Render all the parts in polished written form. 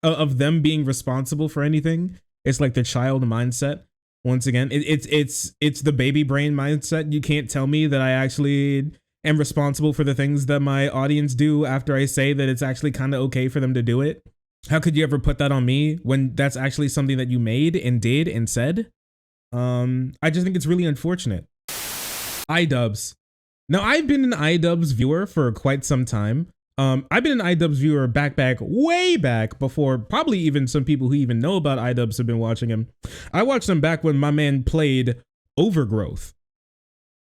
of them being responsible for anything. It's like the child mindset. Once again, it's the baby brain mindset. You can't tell me that I actually am responsible for the things that my audience do after I say that it's actually kind of okay for them to do it. How could you ever put that on me when that's actually something that you made and did and said? I just think it's really unfortunate. iDubbbz. Now, I've been an iDubbbz viewer for quite some time. I've been an iDubbbz viewer way back before probably even some people who even know about iDubbbz have been watching him. I watched him back when my man played Overgrowth.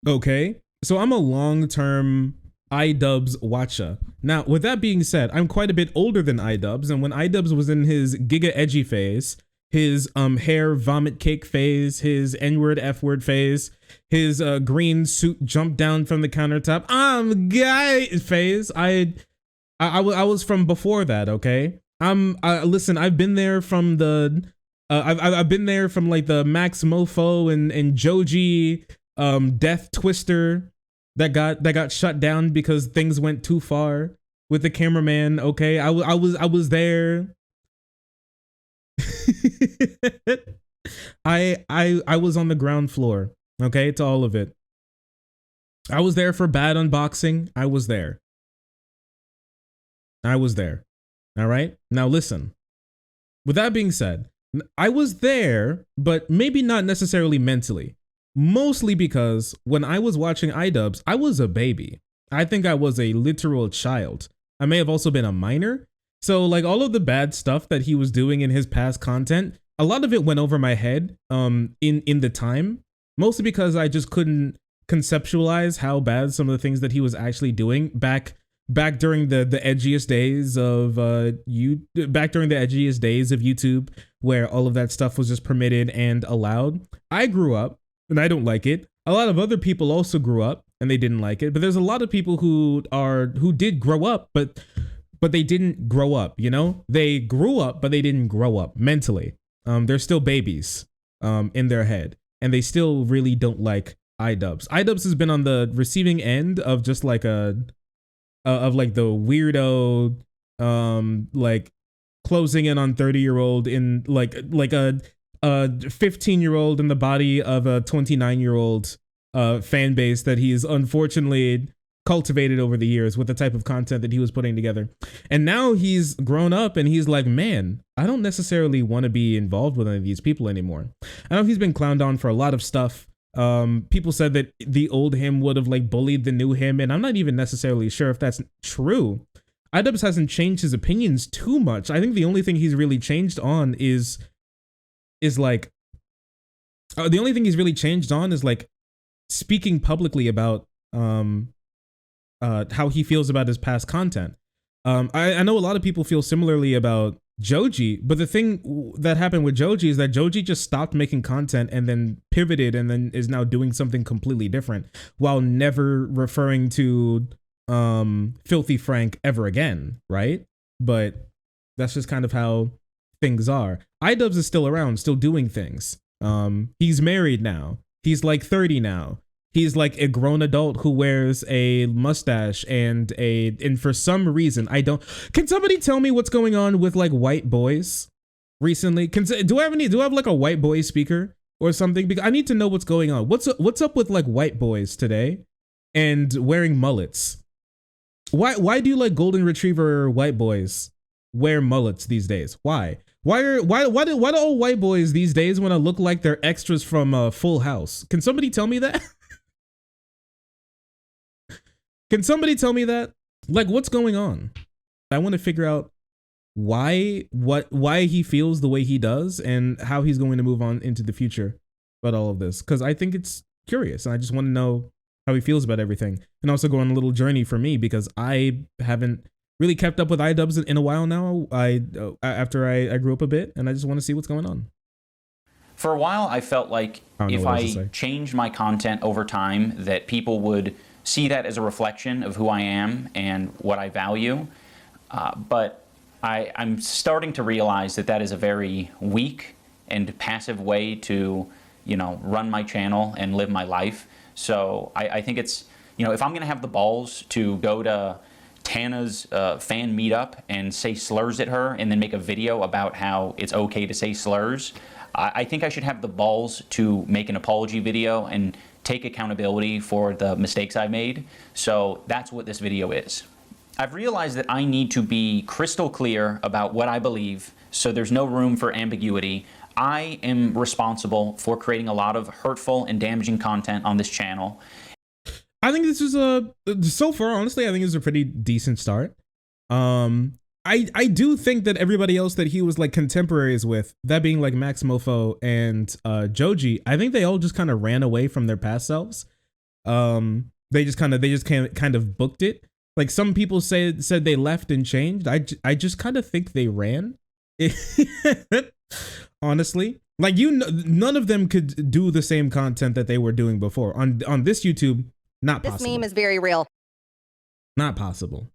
Okay, so I'm a long-term iDubbbz watcher. Now, with that being said, I'm quite a bit older than iDubbbz, and when iDubbbz was in his Giga Edgy phase, his hair vomit cake phase, his N-word F-word phase, his green suit jump down from the countertop, I'm guy phase, I was from before that, okay? Listen, I've been there from the I've been there from like the Max Mofo and Joji Death Twister that got shut down because things went too far with the cameraman, okay? I was there. I was on the ground floor, okay, to all of it. I was there for bad unboxing. I was there. All right. Now listen. With that being said, I was there, but maybe not necessarily mentally. Mostly because when I was watching iDubbbz, I was a baby. I think I was a literal child. I may have also been a minor. So like all of the bad stuff that he was doing in his past content, a lot of it went over my head in the time, mostly because I just couldn't conceptualize how bad some of the things that he was actually doing back during the edgiest days of YouTube, where all of that stuff was just permitted and allowed. I grew up and I don't like it. A lot of other people also grew up and they didn't like it, but there's a lot of people who did grow up, but they didn't grow up, you know? They grew up, but they didn't grow up mentally. They're still babies in their head, and they still really don't like iDubbbz. iDubbbz has been on the receiving end of just like the weirdo, like closing in on 30-year-old in like a 15-year-old in the body of a 29-year-old fan base that he's unfortunately cultivated over the years with the type of content that he was putting together. And now he's grown up and he's like, man, I don't necessarily want to be involved with any of these people anymore. I know he's been clowned on for a lot of stuff. People said that the old him would have like bullied the new him, and I'm not even necessarily sure if that's true. iDubbbz hasn't changed his opinions too much. I think the only thing he's really changed on is like speaking publicly about how he feels about his past content. I know a lot of people feel similarly about Joji, but the thing that happened with Joji is that Joji just stopped making content and then pivoted and then is now doing something completely different while never referring to Filthy Frank ever again, right? But that's just kind of how things are. iDubbbz is still around, still doing things. He's married now. He's like 30 now. He's like a grown adult who wears a mustache and for some reason can somebody tell me what's going on with like white boys recently? Do I have like a white boy speaker or something? Because I need to know what's going on. What's up with like white boys today and wearing mullets? Why do like golden retriever white boys wear mullets these days? Why do all white boys these days want to look like they're extras from Full House? Can somebody tell me that? Can somebody tell me that? Like, what's going on? I want to figure out why he feels the way he does and how he's going to move on into the future about all of this. Because I think it's curious, and I just want to know how he feels about everything. And also go on a little journey for me, because I haven't really kept up with iDubbbz in a while now. After I grew up a bit, and I just want to see what's going on. For a while, I felt like if I changed my content over time, that people would see that as a reflection of who I am and what I value. But I'm starting to realize that that is a very weak and passive way to, run my channel and live my life. So I think it's, if I'm going to have the balls to go to Tana's fan meetup and say slurs at her and then make a video about how it's okay to say slurs. I think I should have the balls to make an apology video and take accountability for the mistakes I made. So that's what this video is. I've realized that I need to be crystal clear about what I believe, so there's no room for ambiguity. I am responsible for creating a lot of hurtful and damaging content on this channel. I think this is so far, honestly, I think it's a pretty decent start. I do think that everybody else that he was like contemporaries with, that being like Max Mofo and Joji, I think they all just kind of ran away from their past selves. They just kind of booked it. Like some people said they left and changed. I just kind of think they ran. Honestly, like none of them could do the same content that they were doing before on this YouTube. Not possible. This meme is very real. Not possible.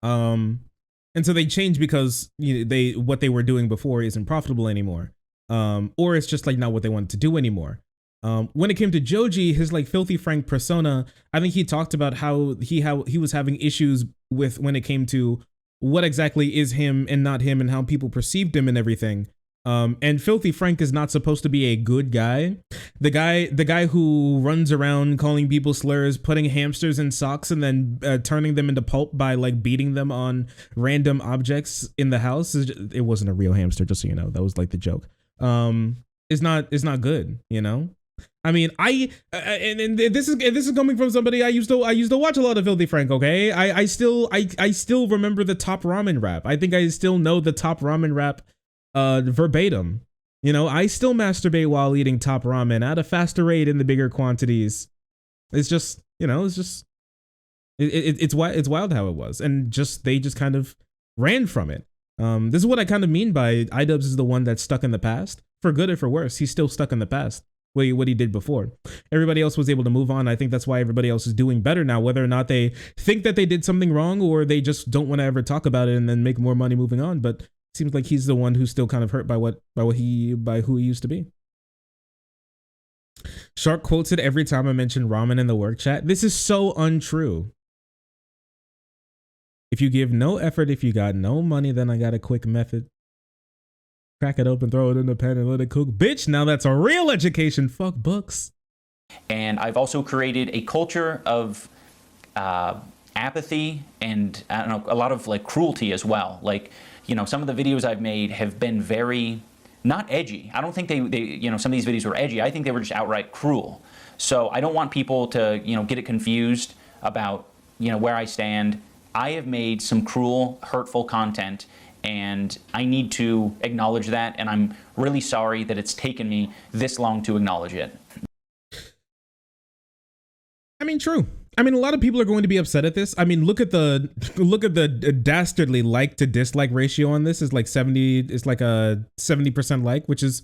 And so they changed because what they were doing before isn't profitable anymore. Or it's just like not what they wanted to do anymore. When it came to Joji, his like Filthy Frank persona, I think he talked about how he was having issues with when it came to what exactly is him and not him and how people perceived him and everything. And Filthy Frank is not supposed to be a good guy. The guy who runs around calling people slurs, putting hamsters in socks, and then turning them into pulp by like beating them on random objects in the house. It wasn't a real hamster, just so you know. That was like the joke. Is not good, you know. I mean, and this is coming from somebody I used to watch a lot of Filthy Frank. Okay, I still remember the top ramen rap. I think I still know the top ramen rap verbatim. You know, I still masturbate while eating top ramen at a faster rate in the bigger quantities. It's just, you know, it's wild how it was, and they just kind of ran from it. This is what I kind of mean by iDubbbz is the one that's stuck in the past, for good or for worse. He's still stuck in the past. What he did before. Everybody else was able to move on. I think that's why everybody else is doing better now, whether or not they think that they did something wrong or they just don't want to ever talk about it and then make more money moving on. But it seems like he's the one who's still kind of hurt by who he used to be. Shark quotes it every time I mention ramen in the work chat. This is so untrue. If you give no effort, if you got no money, then I got a quick method. Crack it open, throw it in the pan, and let it cook. Bitch, now that's a real education. Fuck books. And I've also created a culture of apathy and I don't know, a lot of like cruelty as well. Like, you know, some of the videos I've made have been very not edgy. I don't think they you know, some of these videos were edgy. I think they were just outright cruel. So I don't want people to, you know, get it confused about, you know, where I stand. I have made some cruel, hurtful content, and I need to acknowledge that, and I'm really sorry that it's taken me this long to acknowledge it. I mean, true. I mean, a lot of people are going to be upset at this. I mean, look at the dastardly like to dislike ratio on this is like 70. It's like a 70% like, which is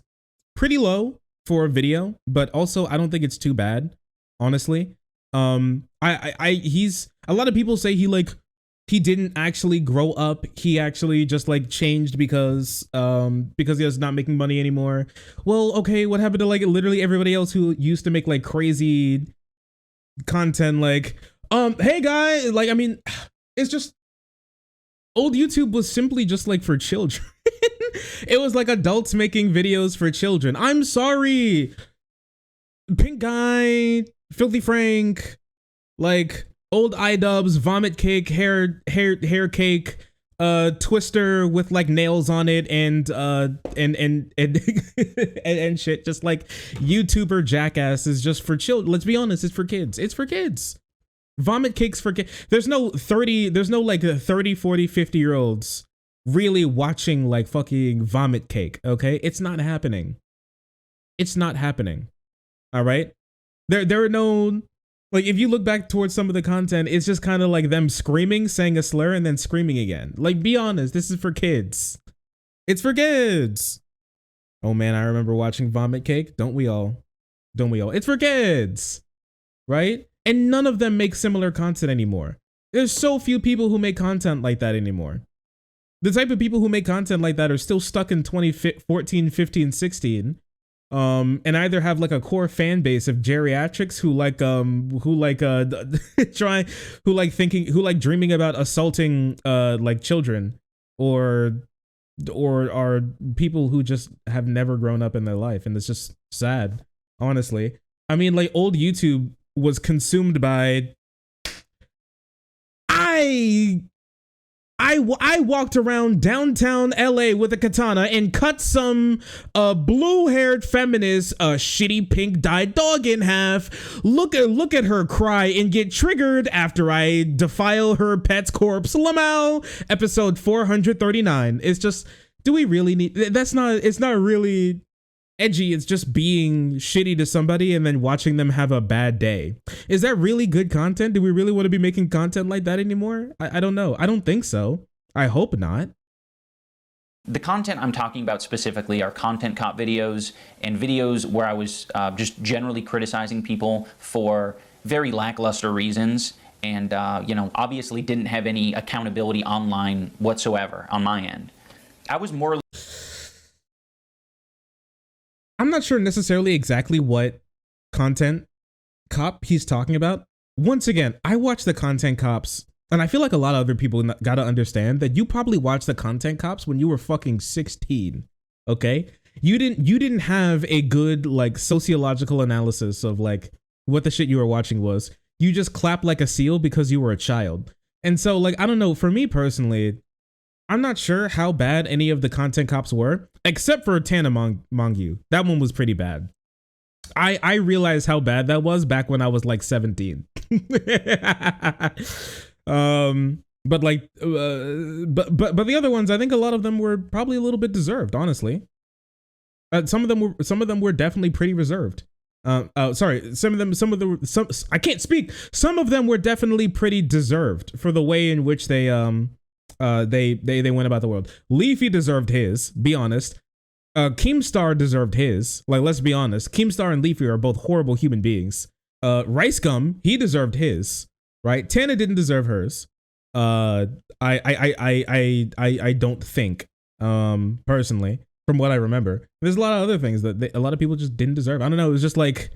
pretty low for a video, but also I don't think it's too bad, honestly. He's a lot of people say he didn't actually grow up. He actually just like changed because he was not making money anymore. Well, okay, what happened to like literally everybody else who used to make like crazy content like, hey guys, like, I mean, it's just old YouTube was simply just like for children. It was like adults making videos for children. I'm sorry. Pink Guy, Filthy Frank, like old iDubbbz, vomit cake, hair cake, Twister with like nails on it and and shit. Just like YouTuber jackass is just for children. Let's be honest, it's for kids. It's for kids. Vomit cakes for kids. There's no like 30, 40, 50-year-olds really watching like fucking vomit cake. Okay, it's not happening. It's not happening. All right. There are no. Like, if you look back towards some of the content, it's just kind of like them screaming, saying a slur, and then screaming again. Like, be honest, this is for kids. It's for kids. Oh man, I remember watching Vomit Cake. Don't we all? Don't we all? It's for kids, right? And none of them make similar content anymore. There's so few people who make content like that anymore. The type of people who make content like that are still stuck in 2014, 15, 16. and either have like a core fan base of geriatrics who like dreaming about assaulting like children, or are people who just have never grown up in their life, and it's just sad, honestly. I mean, like, old YouTube was consumed by I walked around downtown LA with a katana and cut some blue-haired feminist shitty pink dyed dog in half. Look at her cry and get triggered after I defile her pet's corpse. Lamau, episode 439. It's just, do we really need, it's not really edgy. It's just being shitty to somebody and then watching them have a bad day. Is that really good content? Do we really want to be making content like that anymore? I don't know. I don't think so. I hope not. The content I'm talking about specifically are content cop videos and videos where I was just generally criticizing people for very lackluster reasons, and you know, obviously didn't have any accountability online whatsoever on my end. I was more. I'm not sure necessarily exactly what content cop he's talking about. Once again, I watch the content cops, and I feel like a lot of other people gotta understand that you probably watched the content cops when you were fucking 16. Okay, you didn't have a good like sociological analysis of like what the shit you were watching was. You just clapped like a seal because you were a child. And so, like, I don't know, for me personally, I'm not sure how bad any of the content cops were, except for Tana Mongeau. That one was pretty bad. I realized how bad that was back when I was like 17. But like, but the other ones, I think a lot of them were probably a little bit deserved, honestly. Some of them were definitely pretty reserved. Sorry, some of them I can't speak. Some of them were definitely pretty deserved for the way in which they went about the world. Leafy deserved his, be honest. Keemstar deserved his. Like, let's be honest. Keemstar and Leafy are both horrible human beings. Rice Gum, he deserved his, right? Tana didn't deserve hers. I don't think, personally, from what I remember. There's a lot of other things that a lot of people just didn't deserve. I don't know. It was just like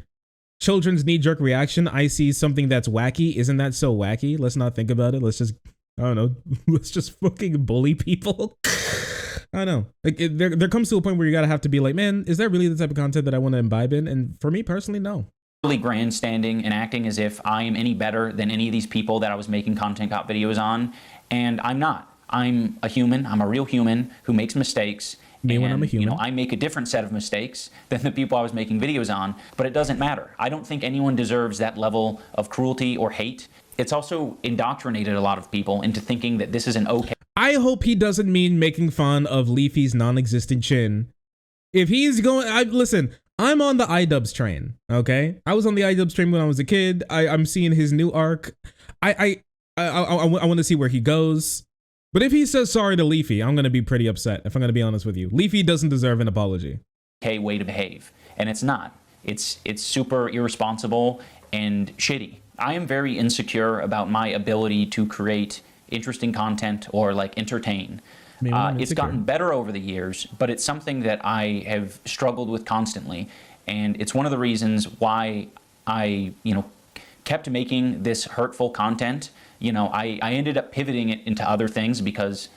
children's knee-jerk reaction. I see something that's wacky. Isn't that so wacky? Let's not think about it. Let's just, I don't know. Let's just fucking bully people. I don't know. Like, there comes to a point where you gotta have to be like, man, is that really the type of content that I want to imbibe in? And for me personally, no. Really grandstanding and acting as if I am any better than any of these people that I was making content cop videos on, and I'm not. I'm a human. I'm a real human who makes mistakes. Me when I'm a human. You know, I make a different set of mistakes than the people I was making videos on, but it doesn't matter. I don't think anyone deserves that level of cruelty or hate. It's also indoctrinated a lot of people into thinking that this is an okay. I hope he doesn't mean making fun of Leafy's non-existent chin. If he's going, listen, I'm on the iDubbbz train, okay? I was on the iDubbbz train when I was a kid. I'm seeing his new arc. I want to see where he goes. But if he says sorry to Leafy, I'm going to be pretty upset, if I'm going to be honest with you. Leafy doesn't deserve an apology. Okay way to behave, and it's not. It's super irresponsible and shitty. I am very insecure about my ability to create interesting content or like entertain. It's gotten better over the years, but it's something that I have struggled with constantly, and it's one of the reasons why I, kept making this hurtful content. I ended up pivoting it into other things because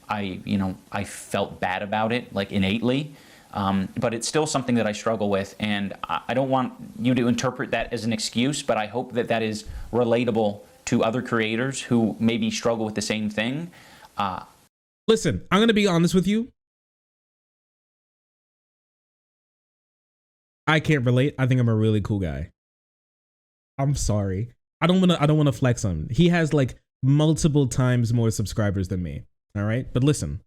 I felt bad about it, like innately. But it's still something that I struggle with, and I don't want you to interpret that as an excuse, but I hope that that is relatable to other creators who maybe struggle with the same thing. Listen, I'm going to be honest with you. I can't relate. I think I'm a really cool guy. I'm sorry. I don't want to flex on him. He has like multiple times more subscribers than me. All right? But listen.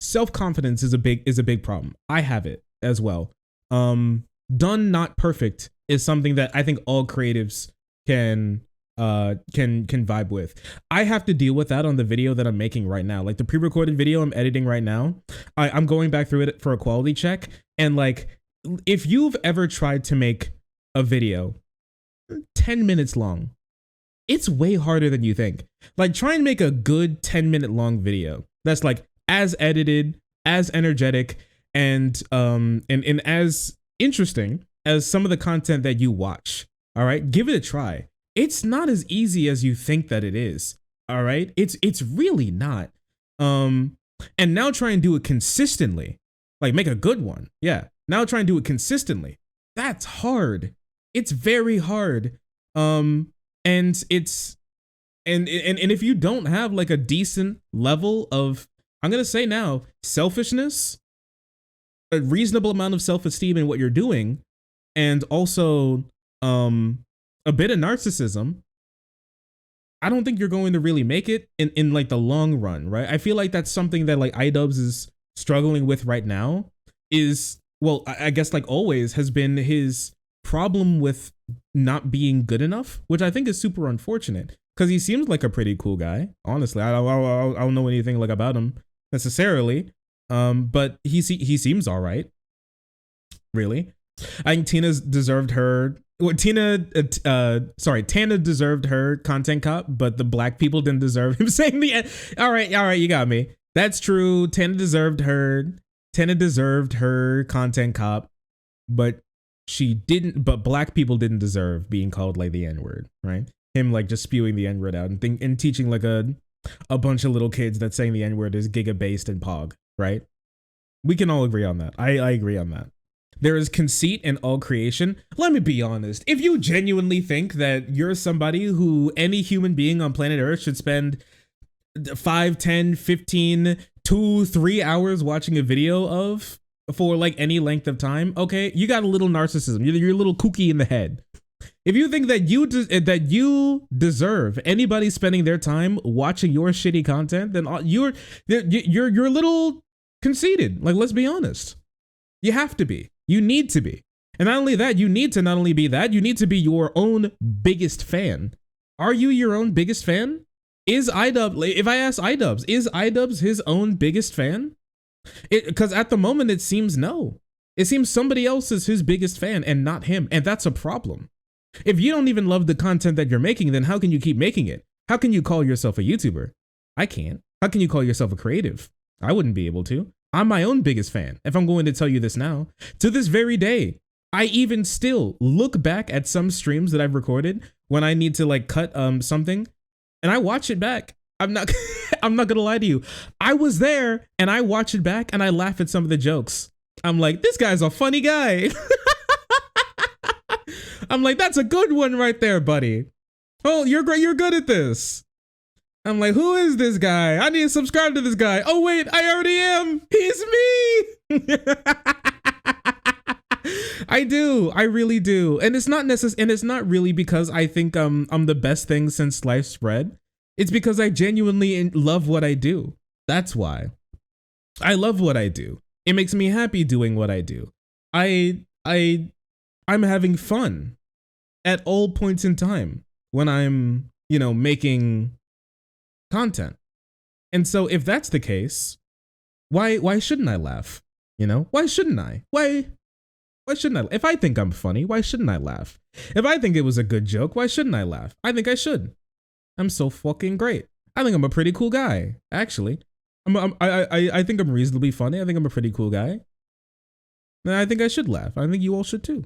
Self-confidence is a big problem. I have it as well. Done not perfect is something that I think all creatives can vibe with. I have to deal with that on the video that I'm making right now. Like the pre-recorded video I'm editing right now. I'm going back through it for a quality check, and like if you've ever tried to make a video 10 minutes long, it's way harder than you think. Like try and make a good 10-minute long video that's like as edited, as energetic, and as interesting as some of the content that you watch, all right, give it a try. It's not as easy as you think that it is. All right, it's really not. And now try and do it consistently, like make a good one. Yeah, now try and do it consistently. That's hard. It's very hard. And it's and if you don't have like a decent level of, I'm gonna say now, selfishness, a reasonable amount of self-esteem in what you're doing, and also a bit of narcissism, I don't think you're going to really make it in like the long run, right? I feel like that's something that like iDubbbz is struggling with right now is, well, I guess like always has been his problem with not being good enough, which I think is super unfortunate because he seems like a pretty cool guy. Honestly, I don't know anything like about him necessarily, but he seems all right. Really, I think Tina's deserved her. Well, Tana deserved her content cop, but the black people didn't deserve him saying the end. All right, you got me. That's true. Tana deserved her content cop, but she didn't. But black people didn't deserve being called like the N-word, right? Him like just spewing the N-word out and teaching like a bunch of little kids that saying the N-word is giga based and pog, right? We can all agree on that. I agree on that. There is conceit in all creation. Let me be honest. If you genuinely think that you're somebody who any human being on planet Earth should spend 5, 10, 15, 2, 3 hours watching a video of for like any length of time, okay, you got a little narcissism. You're a little kooky in the head. If you think that you deserve anybody spending their time watching your shitty content, then you're a little conceited. Like, let's be honest. You have to be. You need to be. And not only that, you need to not only be that, you need to be your own biggest fan. Are you your own biggest fan? Is iDubbbz, if I ask iDubbbz, is iDubbbz his own biggest fan? Because at the moment it seems no. It seems somebody else is his biggest fan and not him. And that's a problem. If you don't even love the content that you're making, then how can you keep making it? How can you call yourself a YouTuber? I can't. How can you call yourself a creative? I wouldn't be able to. I'm my own biggest fan, if I'm going to tell you this now. To this very day, I even still look back at some streams that I've recorded when I need to like cut something, and I watch it back. I'm not I'm not gonna lie to you. I was there and I watch it back and I laugh at some of the jokes. I'm like, this guy's a funny guy. I'm like, that's a good one right there, buddy. Oh, you're great. You're good at this. I'm like, who is this guy? I need to subscribe to this guy. Oh wait, I already am. He's me. I do. I really do. And it's not necessary. And it's not really because I think I'm the best thing since sliced bread. It's because I genuinely love what I do. That's why. I love what I do. It makes me happy doing what I do. I'm having fun at all points in time when I'm, making content. And so if that's the case, why shouldn't I laugh? Why shouldn't I? Why shouldn't I? If I think I'm funny, why shouldn't I laugh? If I think it was a good joke, why shouldn't I laugh? I think I should. I'm so fucking great. I think I'm a pretty cool guy, actually. I think I'm reasonably funny. I think I'm a pretty cool guy. And I think I should laugh. I think you all should too.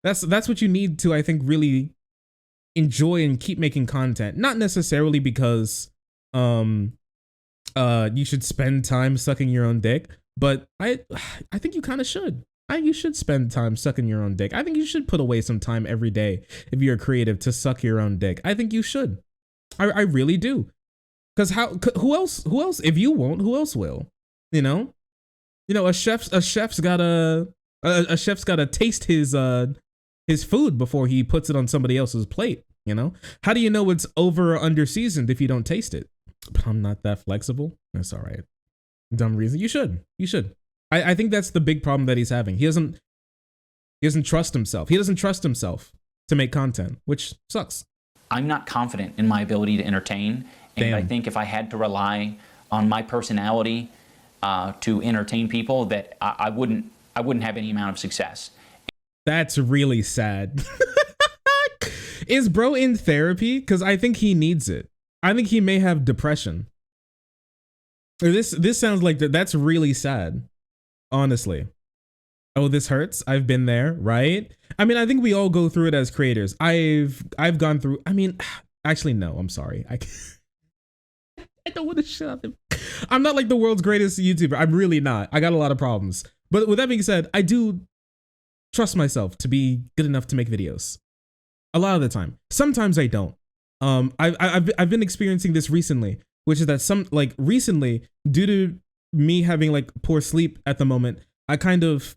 That's what you need to, I think, really enjoy and keep making content. Not necessarily because you should spend time sucking your own dick, but I think you kind of should. I think you should spend time sucking your own dick. I think you should put away some time every day if you're creative to suck your own dick. I think you should. I really do. Because who else, if you won't, who else will? A chef's gotta taste his food before he puts it on somebody else's plate. How do you know it's over or under seasoned if you don't taste it? But I'm not that flexible. That's all right. Dumb reason. You should. I think that's the big problem that he's having. He doesn't trust himself. He doesn't trust himself to make content, which sucks. I'm not confident in my ability to entertain. And I think if I had to rely on my personality to entertain people, that I wouldn't have any amount of success. That's really sad. Is bro in therapy? Because I think he needs it. I think he may have depression. This sounds like that's really sad. honestly. Oh, this hurts. I've been there, right? I mean, I think we all go through it as creators. I've gone through. I mean, actually, no. I'm sorry. I don't want to shut him. I'm not like the world's greatest YouTuber. I'm really not. I got a lot of problems. But with that being said, I do trust myself to be good enough to make videos. A lot of the time. Sometimes I don't. I've been experiencing this recently, which is that recently, due to me having like poor sleep at the moment, I kind of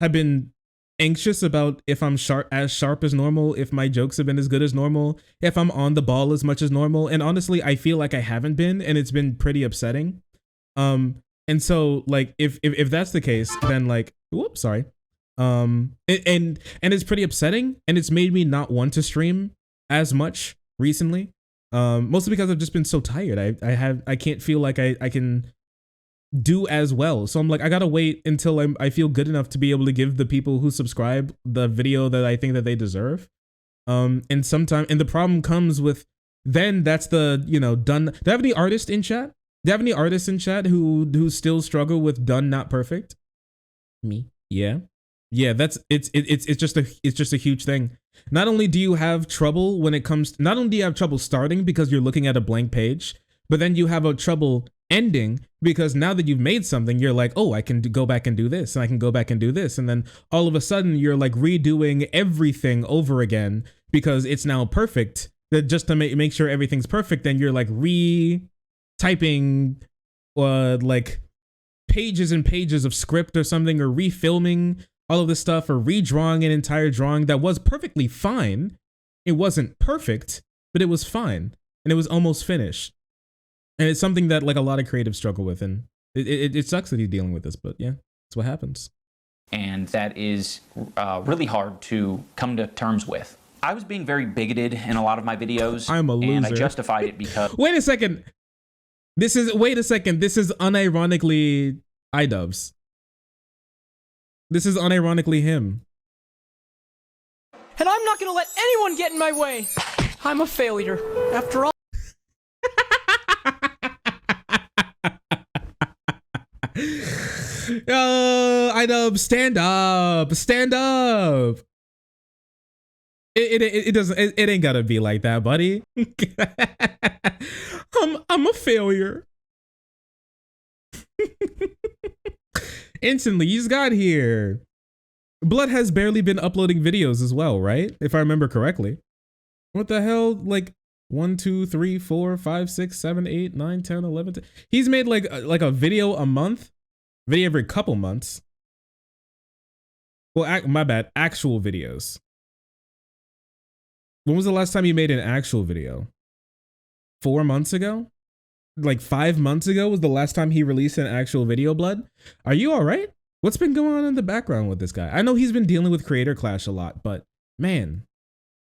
have been anxious about if I'm as sharp as normal, if my jokes have been as good as normal, if I'm on the ball as much as normal. And honestly, I feel like I haven't been, and it's been pretty upsetting. And so like if that's the case, then like, whoops, sorry. And it's pretty upsetting, and it's made me not want to stream as much recently. Mostly because I've just been so tired. I can't feel like I can do as well. So I'm like, I gotta wait until I feel good enough to be able to give the people who subscribe the video that I think that they deserve. And the problem comes with then that's the, you know, done. Do I have any artists in chat? Do you have any artists in chat who still struggle with done not perfect? Me. Yeah. Yeah, it's just a huge thing. Not only do you have trouble not only do you have trouble starting because you're looking at a blank page, but then you have a trouble ending because now that you've made something, you're like, oh, I can go back and do this, and I can go back and do this, and then all of a sudden you're like redoing everything over again because it's now perfect. That just to make sure everything's perfect, then you're like retyping like pages and pages of script or something, or refilming all of this stuff, or redrawing an entire drawing that was perfectly fine. It wasn't perfect, but it was fine, and it was almost finished. And it's something that like a lot of creatives struggle with, and it sucks that he's dealing with this, but yeah, that's what happens. And that is really hard to come to terms with. I was being very bigoted in a lot of my videos. I'm a loser. And I justified it because... Wait a second. This is unironically iDubbbz. This is unironically him. And I'm not gonna let anyone get in my way. I'm a failure. After all... iDubbbz, stand up. It doesn't, it ain't gotta be like that, buddy. I'm a failure. Instantly, you just got here. Blood has barely been uploading videos as well, right? If I remember correctly. What the hell? Like 1, 2, 3, 4, 5, 6, 7, 8, 9, 10, 11. He's made like a video a month, video every couple months. Well, my bad, actual videos. When was the last time you made an actual video? 4 months ago? Like 5 months ago was the last time he released an actual video, Blood? Are you all right? What's been going on in the background with this guy? I know he's been dealing with creator clash a lot, but man.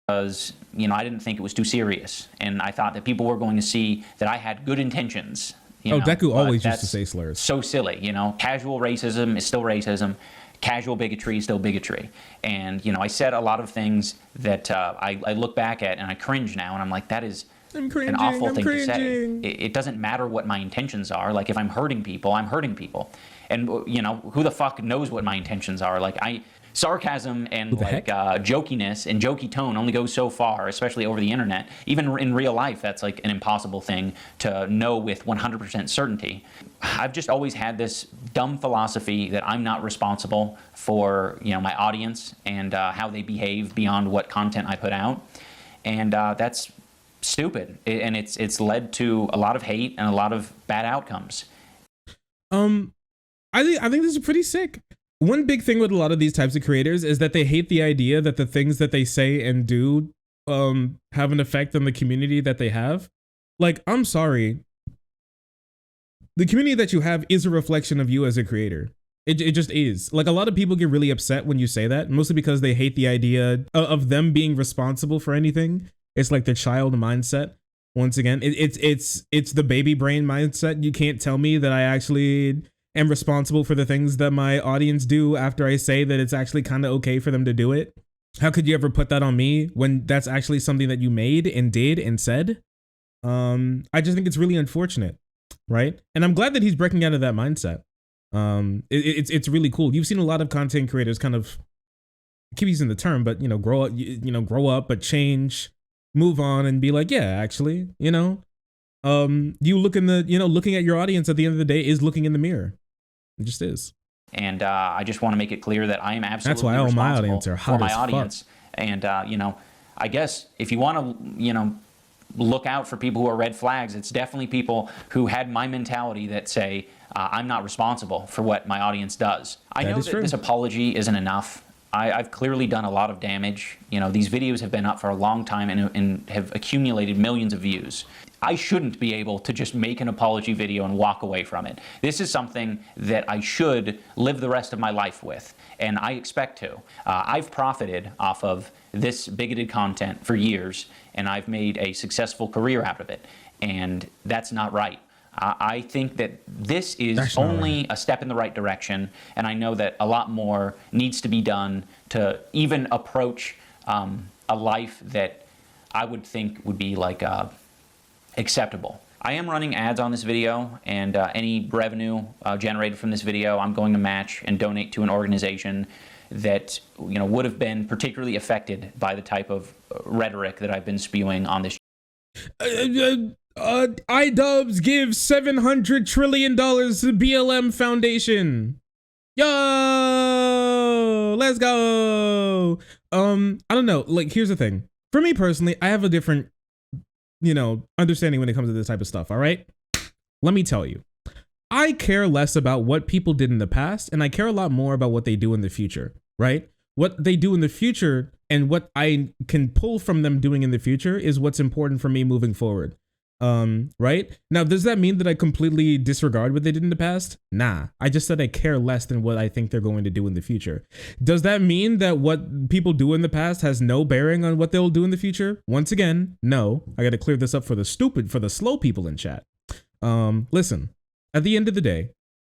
Because, you know, I didn't think it was too serious. And I thought that people were going to see that I had good intentions. Deku always used to say slurs. So silly, you know. Casual racism is still racism. Casual bigotry is still bigotry. And, you know, I said a lot of things that I look back at and I cringe now. And I'm like, that is an awful thing to say. It doesn't matter what my intentions are. Like, if I'm hurting people, I'm hurting people. And, you know, who the fuck knows what my intentions are? Like, sarcasm and like jokiness and jokey tone only goes so far, especially over the internet. Even in real life, that's like an impossible thing to know with 100% certainty. I've just always had this dumb philosophy that I'm not responsible for, you know, my audience and how they behave beyond what content I put out. And that's stupid. And it's led to a lot of hate and a lot of bad outcomes. I think this is pretty sick. One big thing with a lot of these types of creators is that they hate the idea that the things that they say and do have an effect on the community that they have. Like, I'm sorry. The community that you have is a reflection of you as a creator. It just is. Like, a lot of people get really upset when you say that, mostly because they hate the idea of them being responsible for anything. It's like the child mindset. Once again, it's the baby brain mindset. You can't tell me that I actually am responsible for the things that my audience do after I say that it's actually kind of okay for them to do it. How could you ever put that on me when that's actually something that you made and did and said? I just think it's really unfortunate, right? And I'm glad that he's breaking out of that mindset. It's really cool. You've seen a lot of content creators kind of, I keep using the term, but grow up, but change, move on, and be like, yeah, actually, you look in the, looking at your audience at the end of the day is looking in the mirror. It just is. And I just want to make it clear that I am absolutely That's why all my audience are hot for my as audience. Fuck. And I guess if you want to, look out for people who are red flags, it's definitely people who had my mentality that say, I'm not responsible for what my audience does. I know that this apology isn't enough. I've clearly done a lot of damage. These videos have been up for a long time and have accumulated millions of views. I shouldn't be able to just make an apology video and walk away from it. This is something that I should live the rest of my life with, and I expect to. I've profited off of this bigoted content for years, and I've made a successful career out of it, and that's not right. I think that this is only a step in the right direction, and I know that a lot more needs to be done to even approach a life that I would think would be like acceptable. I am running ads on this video, and any revenue generated from this video I'm going to match and donate to an organization that would have been particularly affected by the type of rhetoric that I've been spewing on this. iDubbbz gives $700 trillion to BLM Foundation. Yo, let's go. I don't know. Like, here's the thing. For me personally, I have a different, understanding when it comes to this type of stuff. All right. Let me tell you, I care less about what people did in the past, and I care a lot more about what they do in the future. Right. What they do in the future and what I can pull from them doing in the future is what's important for me moving forward. Right now, does that mean that I completely disregard what they did in the past? Nah, I just said I care less than what I think they're going to do in the future. Does that mean that what people do in the past has no bearing on what they'll do in the future? Once again, no. I got to clear this up for the slow people in chat. Listen, at the end of the day,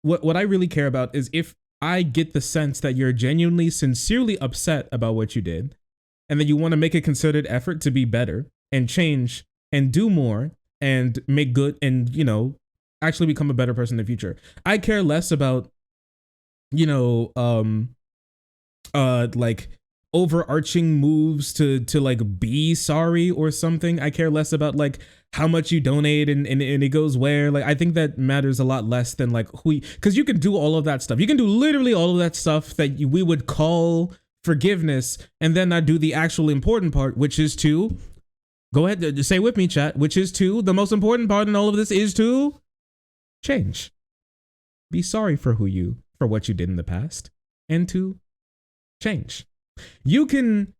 what I really care about is if I get the sense that you're genuinely, sincerely upset about what you did, and that you want to make a concerted effort to be better and change and do more and make good and, actually become a better person in the future. I care less about, like overarching moves to like be sorry or something. I care less about like how much you donate and it goes where. Like, I think that matters a lot less than like because you can do all of that stuff. You can do literally all of that stuff that we would call forgiveness and then not do the actual important part, which is to go ahead, say with me, chat, which is to the most important part in all of this is to change. Be sorry for what you did in the past and to change. You can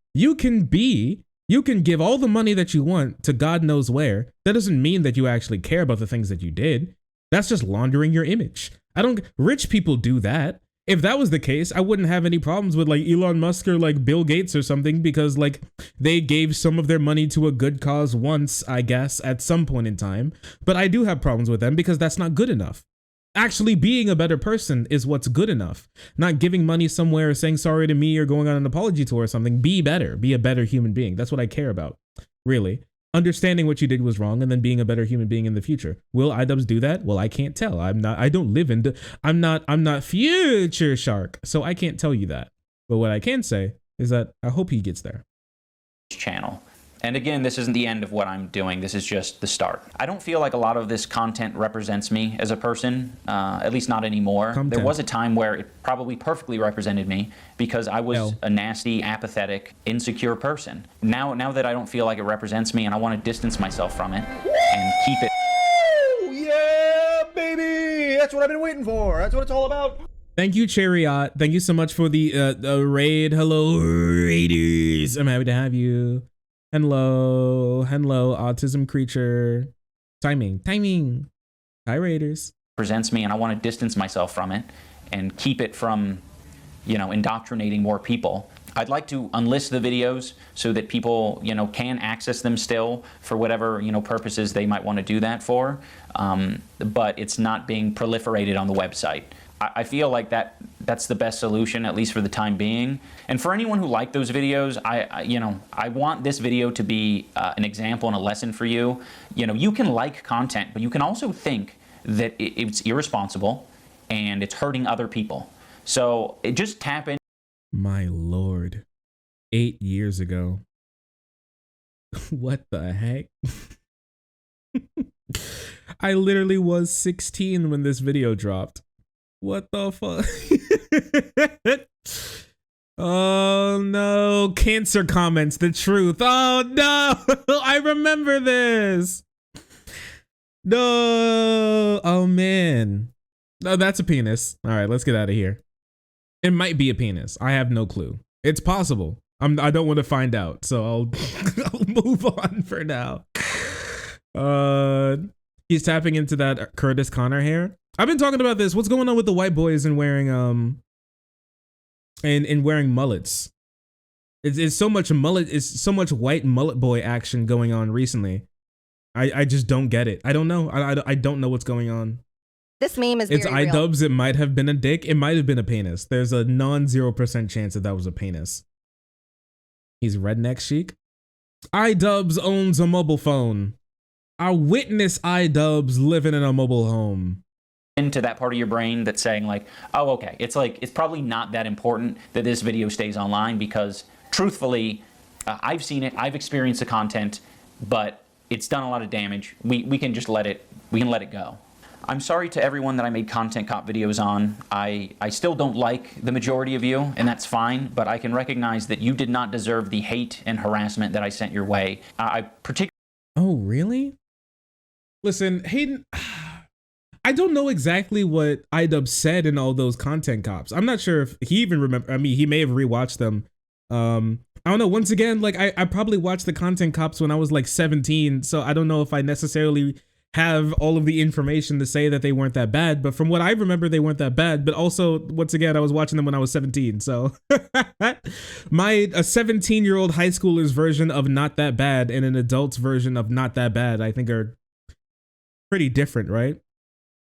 give all the money that you want to God knows where. That doesn't mean that you actually care about the things that you did. That's just laundering your image. Rich people do that. If that was the case, I wouldn't have any problems with like Elon Musk or like Bill Gates or something, because like they gave some of their money to a good cause once, I guess, at some point in time. But I do have problems with them because that's not good enough. Actually being a better person is what's good enough. Not giving money somewhere or saying sorry to me or going on an apology tour or something. Be better. Be a better human being. That's what I care about, really. Understanding what you did was wrong and then being a better human being in the future. Will iDubbbz do that? Well, I can't tell. I'm not Future Shark, so I can't tell you that. But what I can say is that I hope he gets there. Channel. And again, this isn't the end of what I'm doing. This is just the start. I don't feel like a lot of this content represents me as a person, at least not anymore. There was a time where it probably perfectly represented me because I was a nasty, apathetic, insecure person. Now that I don't feel like it represents me and I want to distance myself from it and keep it. Yeah, baby! That's what I've been waiting for. That's what it's all about. Thank you, Chariot. Thank you so much for the raid. Hello, raiders. I'm happy to have you. Hello, autism creature. Timing. Hi, raiders. Presents me, and I want to distance myself from it and keep it from, indoctrinating more people. I'd like to unlist the videos so that people, can access them still for whatever, purposes they might want to do that for. But it's not being proliferated on the website. I feel like that's the best solution, at least for the time being. And for anyone who liked those videos, I want this video to be an example and a lesson for you. You can like content, but you can also think that it's irresponsible, and it's hurting other people. So just tap in. My Lord, 8 years ago. What the heck? I literally was 16 when this video dropped. What the fuck? Oh no, cancer comments, the truth. Oh no, I remember this. No, oh man. No, that's a penis. All right, let's get out of here. It might be a penis. I have no clue. It's possible. I don't want to find out, so I'll I'll move on for now. He's tapping into that Curtis Connor hair. I've been talking about this. What's going on with the white boys and wearing and wearing mullets? It's so much mullet. It's so much white mullet boy action going on recently. I just don't get it. I don't know. I don't know what's going on. This meme is it's very real. iDubbbz. It might have been a dick. It might have been a penis. There's a non-0% chance that was a penis. He's redneck chic. iDubbbz owns a mobile phone. I witness iDubbbz living in a mobile home. Into that part of your brain that's saying like, oh, okay, it's probably not that important that this video stays online, because truthfully, I've seen it, I've experienced the content, but it's done a lot of damage. We can just let it go. I'm sorry to everyone that I made content cop videos on. I still don't like the majority of you, and that's fine, but I can recognize that you did not deserve the hate and harassment that I sent your way. Oh, really? Listen, Hayden, I don't know exactly what iDubbbz said in all those content cops. I'm not sure if he even remember. I mean, he may have rewatched them. I don't know. Once again, like I probably watched the content cops when I was like 17, so I don't know if I necessarily have all of the information to say that they weren't that bad, but from what I remember, they weren't that bad. But also, once again, I was watching them when I was 17, so a 17-year-old high schooler's version of not that bad and an adult's version of not that bad, I think, are pretty different, right?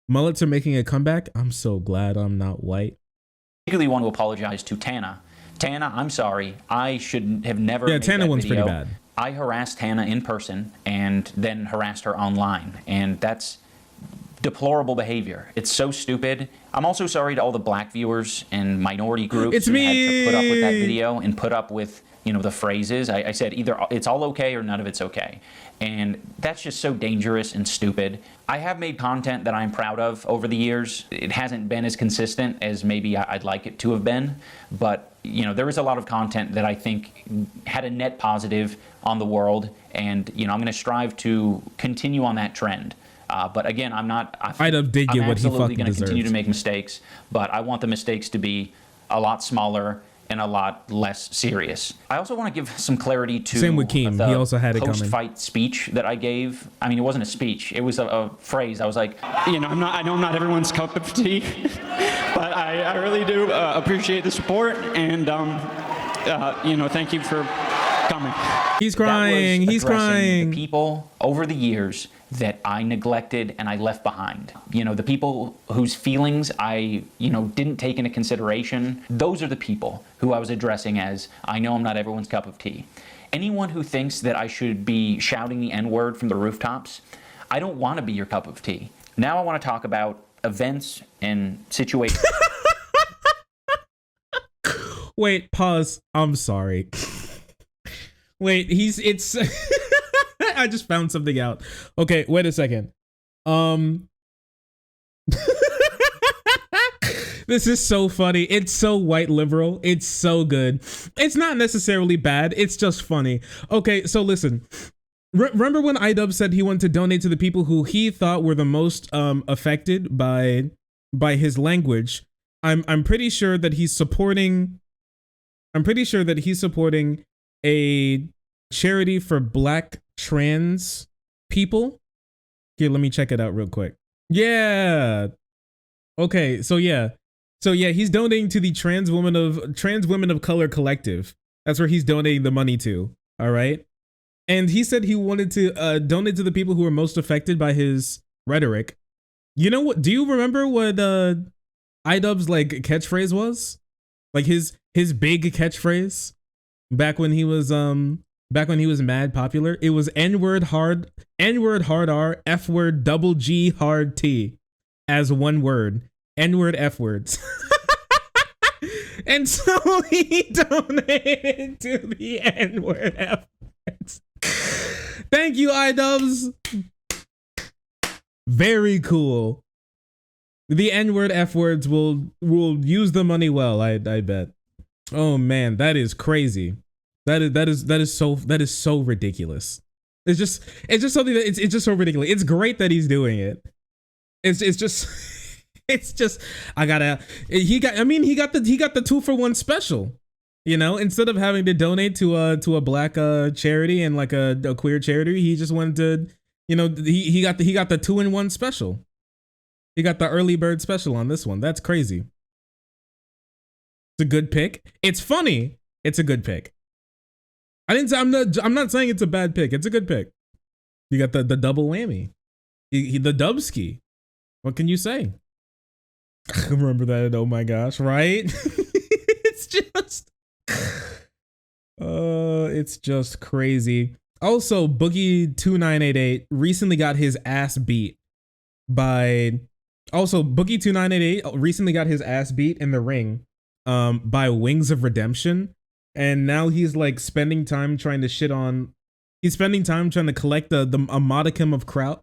Mullets are making a comeback. I'm so glad I'm not white. Particularly want to apologize to Tana. Tana, I'm sorry. I should have never. Yeah, made Tana that one's video. pretty bad. I harassed Hannah in person and then harassed her online, and that's deplorable behavior. It's so stupid. I'm also sorry to all the black viewers and minority groups who had to put up with that video and put up with, you know, the phrases. I said either it's all okay or none of it's okay. And that's just so dangerous and stupid. I have made content that I'm proud of over the years. It hasn't been as consistent as maybe I'd like it to have been, but you know, there is a lot of content that I think had a net positive on the world, and you know, I'm going to strive to continue on that trend. But again, I'm absolutely going to continue to make mistakes, but I want the mistakes to be a lot smaller and a lot less serious. I also want to give some clarity to Same with Keem. He also had it coming. Post-fight speech that I gave. I mean, it wasn't a speech. It was a phrase. I was like, you know, I know I'm not everyone's cup of tea, but I really do appreciate the support, and you know, thank you for coming. He's crying. He's crying. The people over the years that I neglected and I left behind. You know, the people whose feelings I, you know, didn't take into consideration. Those are the people who I was addressing as, I know I'm not everyone's cup of tea. Anyone who thinks that I should be shouting the N-word from the rooftops, I don't want to be your cup of tea. Now I want to talk about events and situations. Wait, pause. I'm sorry. Wait, it's I just found something out. Okay, wait a second. This is so funny. It's so white liberal. It's so good. It's not necessarily bad. It's just funny. Okay, so listen. Remember when iDubbbz said he wanted to donate to the people who he thought were the most affected by his language? I'm pretty sure that he's supporting a charity for black trans people. Here, let me check it out real quick. Yeah. Okay, so yeah, he's donating to the Trans Women of Color Collective. That's where he's donating the money to. All right. And he said he wanted to donate to the people who are most affected by his rhetoric. You know what? Do you remember what iDubbbz like catchphrase was? Like his big catchphrase back when he was mad popular? It was N-word hard R, F-word double G hard T as one word. N-word, F-words. And so he donated to the N-word, F-words. Thank you, iDubbbz. Very cool. The N-word, F-words will use the money well, I bet. Oh man, that is crazy. That is so ridiculous. It's just something that it's just so ridiculous. It's great that he's doing it. It's just it's just he got the 2-for-1 special. You know, instead of having to donate to a black charity and like a queer charity, he just went to, you know, he got the 2-in-1 special. He got the early bird special on this one. That's crazy. It's a good pick. It's funny. It's a good pick. I'm not saying it's a bad pick. It's a good pick. You got the double whammy. The Dubski. What can you say? Remember that? Oh my gosh, right? It's just crazy. Also, Boogie2988 recently got his ass beat by Boogie2988 recently got his ass beat in the ring by Wings of Redemption, and now he's like spending time trying to collect a modicum of clout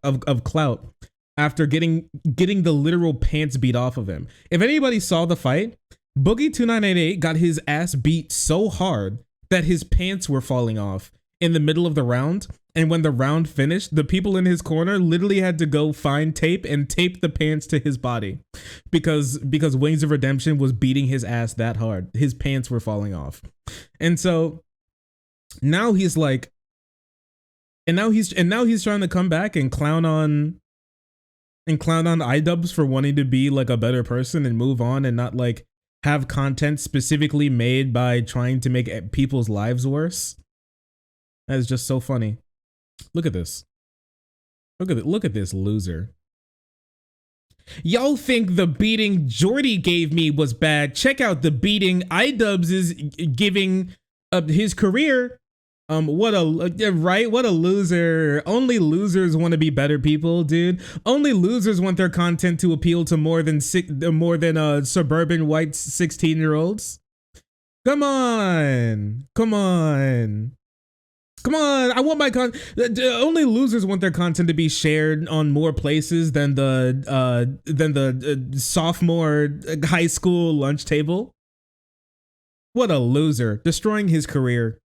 after getting the literal pants beat off of him. If anybody saw the fight, Boogie2988 got his ass beat so hard that his pants were falling off in the middle of the round. And when the round finished, the people in his corner literally had to go find tape and tape the pants to his body because Wings of Redemption was beating his ass that hard. His pants were falling off. And so now he's like, and now he's trying to come back and clown on iDubbbz for wanting to be like a better person and move on and not like have content specifically made by trying to make people's lives worse. That is just so funny. Look at this. Look at this loser. Y'all think the beating Jordy gave me was bad? Check out the beating iDubbbz is giving his career. What a loser. Only losers want to be better people, dude. Only losers want their content to appeal to more than suburban white 16-year-olds. Come on. I want my only losers want their content to be shared on more places than the sophomore high school lunch table. What a loser. Destroying his career.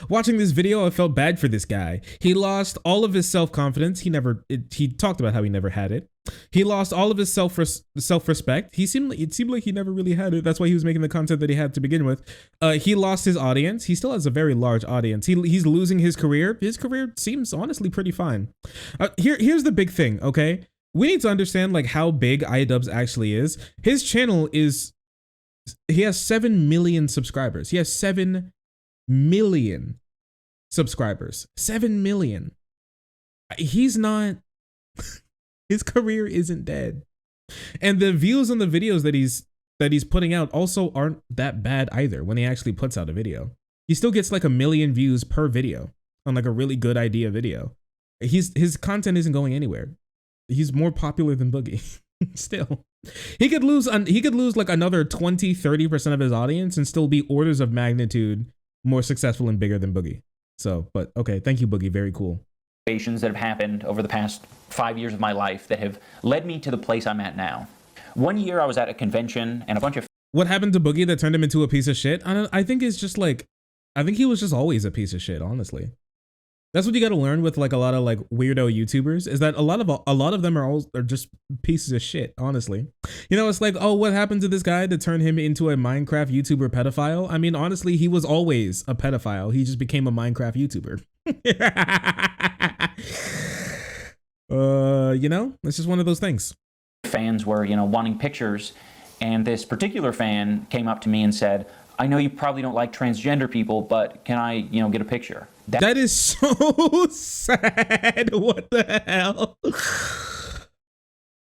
Watching this video, I felt bad for this guy. He lost all of his self-confidence. He talked about how he never had it. He lost all of his self-respect. It seemed like he never really had it. That's why he was making the content that he had to begin with. He lost his audience. He still has a very large audience. He's losing his career. His career seems honestly pretty fine. Here's the big thing, okay? We need to understand like how big iDubbbz actually is. His channel he has 7 million subscribers. He has 7 million subscribers. 7 million. He's not his career isn't dead. And the views on the videos that he's putting out also aren't that bad either. When he actually puts out a video, he still gets like 1 million views per video on like a really good idea video. His content isn't going anywhere. He's more popular than Boogie. Still, he could lose like another 20-30% of his audience and still be orders of magnitude more successful and bigger than Boogie. So, but okay, thank you, Boogie. Very cool. That have happened over the past 5 years of my life that have led me to the place I'm at now. One year I was at a convention and a bunch of... What happened to Boogie that turned him into a piece of shit? I think it's just like, I think he was just always a piece of shit, honestly. That's what you got to learn with like a lot of like weirdo YouTubers, is that a lot of them are just pieces of shit, honestly. You know, it's like, oh, what happened to this guy to turn him into a Minecraft YouTuber pedophile? I mean, honestly, he was always a pedophile. He just became a Minecraft YouTuber. You know, it's just one of those things. Fans were, you know, wanting pictures, and this particular fan came up to me and said, I know you probably don't like transgender people, but can I, you know, get a picture? That is so sad. What the hell?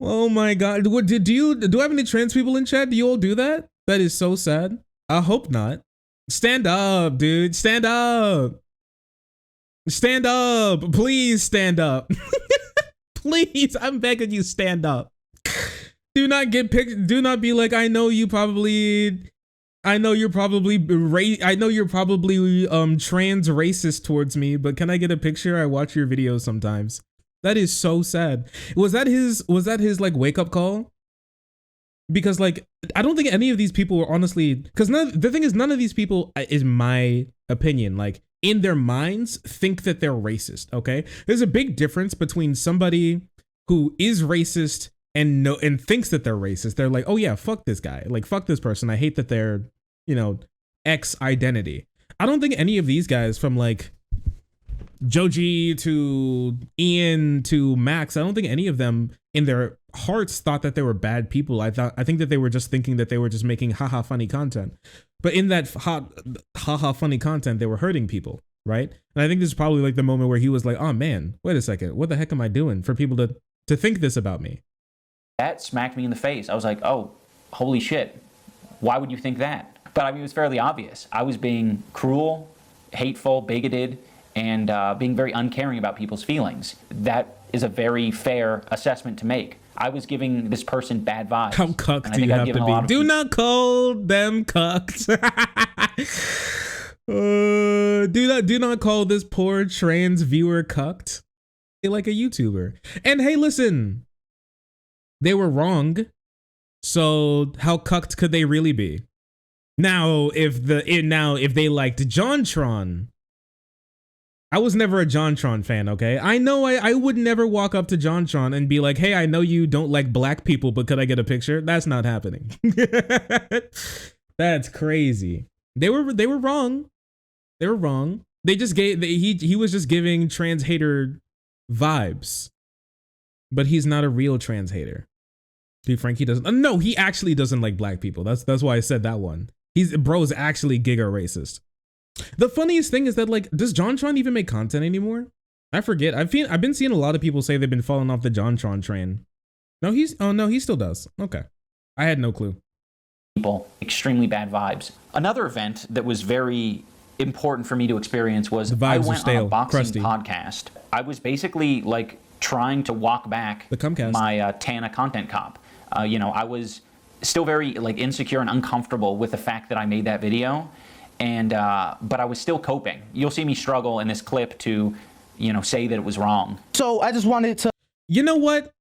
Oh my god. What do I have any trans people in chat? Do you all do that? That is so sad. I hope not. Stand up, dude. Stand up. Stand up. Please stand up. Please, I'm begging you, stand up. Do not get picked. Do not be like, I know you're probably trans racist towards me, but can I get a picture? I watch your videos sometimes. That is so sad. Was that his like wake up call? Because like, I don't think any of these people were honestly, because the thing is, none of these people, is my opinion, like in their minds think that they're racist. Okay. There's a big difference between somebody who is racist and thinks that they're racist. They're like, oh yeah, fuck this guy. Like, fuck this person. I hate that they're, X identity. I don't think any of these guys, from like Joji to Ian to Max, I don't think any of them in their hearts thought that they were bad people. I think that they were just thinking that they were just making haha funny content. But in that haha funny content, they were hurting people, right? And I think this is probably like the moment where he was like, oh man, wait a second, what the heck am I doing for people to think this about me? That smacked me in the face. I was like, oh, holy shit. Why would you think that? But I mean, it was fairly obvious. I was being cruel, hateful, bigoted, and being very uncaring about people's feelings. That is a very fair assessment to make. I was giving this person bad vibes. How cucked do you have to be? Do not call them cucked. Do not call this poor trans viewer cucked. Like a YouTuber. And hey, listen, they were wrong. So how cucked could they really be? Now, if they liked JonTron, I was never a JonTron fan, okay? I know I would never walk up to JonTron and be like, hey, I know you don't like black people, but could I get a picture? That's not happening. That's crazy. They were wrong. They were wrong. They just gave, he was just giving trans hater vibes. But he's not a real trans hater. To be frank, he doesn't. No, he actually doesn't like black people. That's why I said that one. Bro's actually giga racist. The funniest thing is that, like, does JonTron even make content anymore? I forget. I've been seeing a lot of people say they've been falling off the JonTron train. No, he still does. Okay. I had no clue. People, extremely bad vibes. Another event that was very important for me to experience was I went on a boxing podcast. I was basically like trying to walk back my Tana content cop. I was still very like insecure and uncomfortable with the fact that I made that video. And but I was still coping. You'll see me struggle in this clip to, say that it was wrong. So I just wanted to. You know what?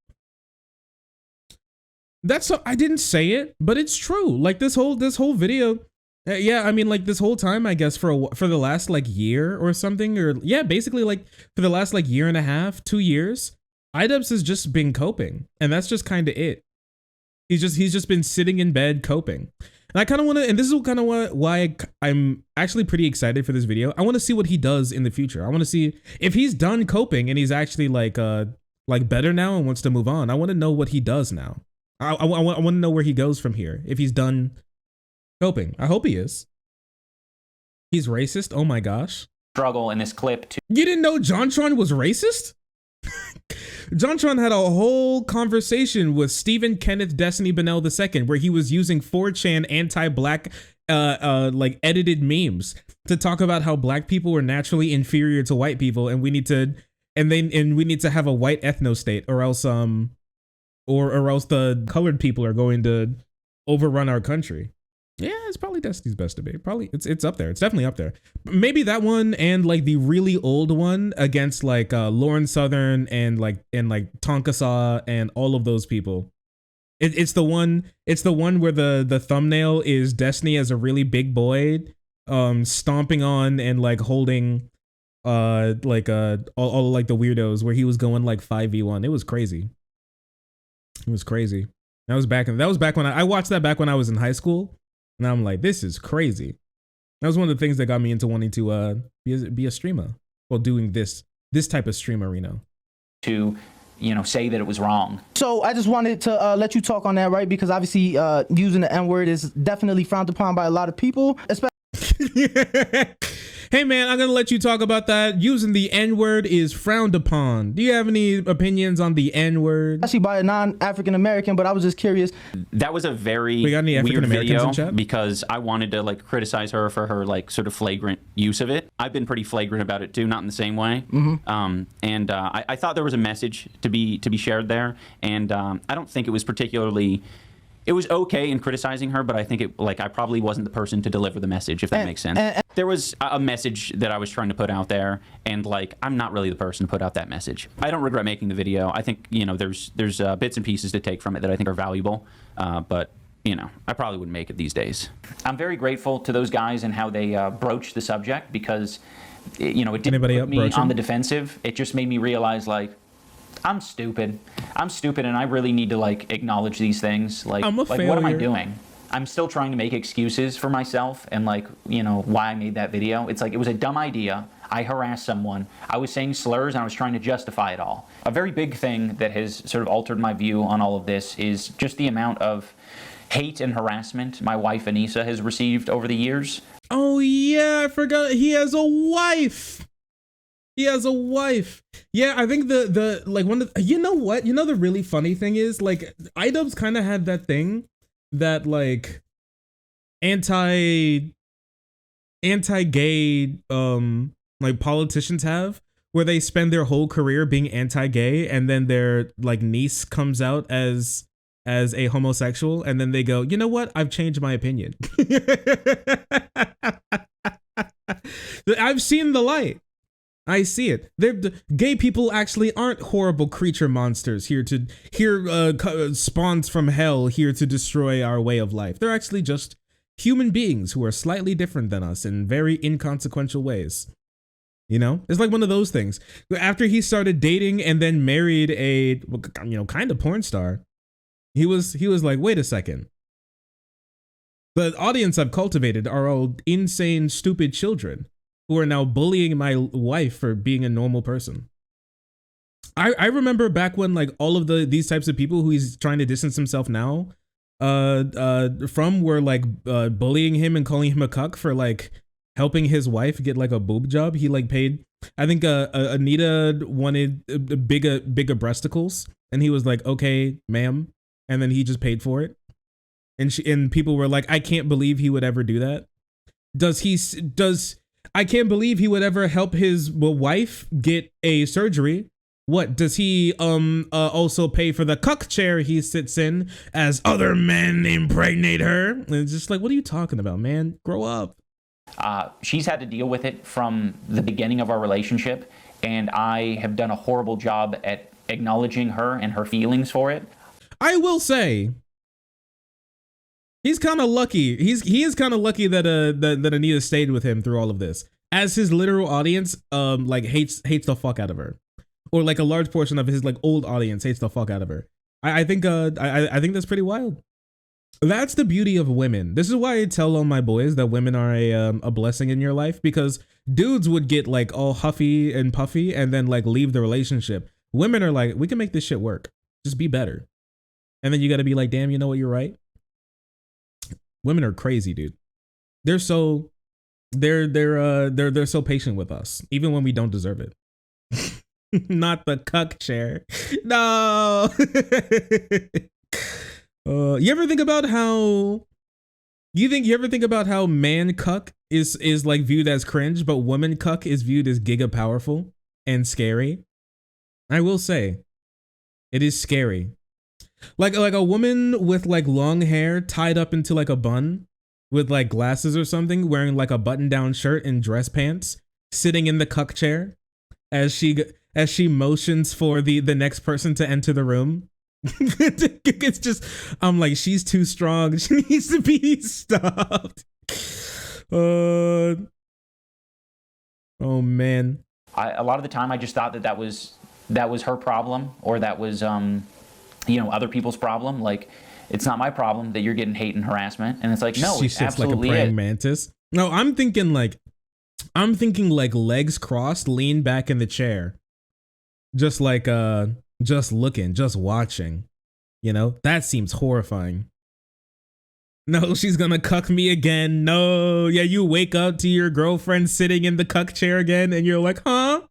I didn't say it, but it's true. Like this whole video. Yeah, I mean, like this whole time, I guess for the last like year or something, or yeah, basically like for the last like year and a half, 2 years, iDubbbz has just been coping, and that's just kind of it. He's just been sitting in bed coping. And I kind of want to, and this is kind of why I'm actually pretty excited for this video. I want to see what he does in the future. I want to see if he's done coping and he's actually like better now and wants to move on. I want to know what he does now. I want to know where he goes from here. If he's done coping, I hope he is. He's racist. Oh my gosh. Struggle in this clip too. You didn't know JonTron was racist? JonTron had a whole conversation with Stephen Kenneth Destiny Bennell II where he was using 4chan anti-black like edited memes to talk about how black people were naturally inferior to white people and we need to have a white ethno state or else the colored people are going to overrun our country. Yeah, it's probably Destiny's best debate. Probably it's up there. It's definitely up there. Maybe that one and like the really old one against like Lauren Southern and Tonka Saw and all of those people. It's the one where the thumbnail is Destiny as a really big boy, stomping on and like holding all like the weirdos where he was going like 5v1. It was crazy. It was crazy. That was back when I watched that back when I was in high school. And I'm like, this is crazy. That was one of the things that got me into wanting to be a streamer. Well, doing this type of streamer, to, say that it was wrong. So I just wanted to let you talk on that, right? Because obviously using the N-word is definitely frowned upon by a lot of people. Hey man, I'm gonna let you talk about that. Using the N-word is frowned upon. Do you have any opinions on the N-word? Actually, by a non-African American, but I was just curious. That was a very We got any weird African-Americans video in chat? because I wanted to like criticize her for her like sort of flagrant use of it. I've been pretty flagrant about it too, not in the same way. I thought there was a message to be shared there, and I don't think it was particularly. It was okay in criticizing her, but I think I probably wasn't the person to deliver the message, if that makes sense. There was a message that I was trying to put out there, and like I'm not really the person to put out that message. I don't regret making the video. I think there's bits and pieces to take from it that I think are valuable, but I probably wouldn't make it these days. I'm very grateful to those guys and how they broached the subject because it didn't put me on the defensive. It just made me realize like. I'm stupid, and I really need to like acknowledge these things. Like what am I doing? I'm still trying to make excuses for myself and like why I made that video. It's like it was a dumb idea. I harassed someone. I was saying slurs and I was trying to justify it all. A very big thing that has sort of altered my view on all of this is just the amount of hate and harassment my wife Anissa has received over the years. Oh yeah, I forgot he has a wife. He has a wife. Yeah, I think the like one of the, what? The really funny thing is like iDubbbz kind of had that thing that like anti-gay like politicians have where they spend their whole career being anti-gay and then their like niece comes out as a homosexual and then they go, "You know what? I've changed my opinion." I've seen the light. I see it. Gay people actually aren't horrible creature monsters here spawns from hell here to destroy our way of life. They're actually just human beings who are slightly different than us in very inconsequential ways. It's like one of those things. After he started dating and then married a kind of porn star, he was like, wait a second. The audience I've cultivated are all insane, stupid children who are now bullying my wife for being a normal person. I remember back when like all of these types of people who he's trying to distance himself now from were like bullying him and calling him a cuck for like helping his wife get like a boob job. He like paid, I think Anita wanted bigger breasticles and he was like, okay, ma'am. And then he just paid for it. And people were like, I can't believe he would ever do that. I can't believe he would ever help his wife get a surgery. What, does he also pay for the cuck chair he sits in as other men impregnate her? And it's just like, what are you talking about, man? Grow up. She's had to deal with it from the beginning of our relationship, and I have done a horrible job at acknowledging her and her feelings for it. I will say, he's kind of lucky. He is kind of lucky that Anita stayed with him through all of this, as his literal audience like hates the fuck out of her, or like a large portion of his like old audience hates the fuck out of her. I think I think that's pretty wild. That's the beauty of women. This is why I tell all my boys that women are a blessing in your life, because dudes would get like all huffy and puffy and then like leave the relationship. Women are like, we can make this shit work. Just be better. And then you got to be like, damn, you know what? You're right. Women are crazy, dude. They're so so patient with us, even when we don't deserve it. Not the cuck chair. No. You ever think about how man cuck is like viewed as cringe, but woman cuck is viewed as giga powerful and scary? I will say, it is scary. Like a woman with like long hair tied up into like a bun with like glasses or something, wearing like a button-down shirt and dress pants, sitting in the cuck chair as she motions for the next person to enter the room. It's just, I'm like, she's too strong. She needs to be stopped. Oh man. A lot of the time I just thought that was her problem, or that was other people's problem. Like, it's not my problem that you're getting hate and harassment. And it's like, no, she it's sits absolutely like a praying mantis. No, I'm thinking like legs crossed, lean back in the chair, just like just looking, just watching. That seems horrifying. No, she's gonna cuck me again. No. Yeah, you wake up to your girlfriend sitting in the cuck chair again and you're like, huh?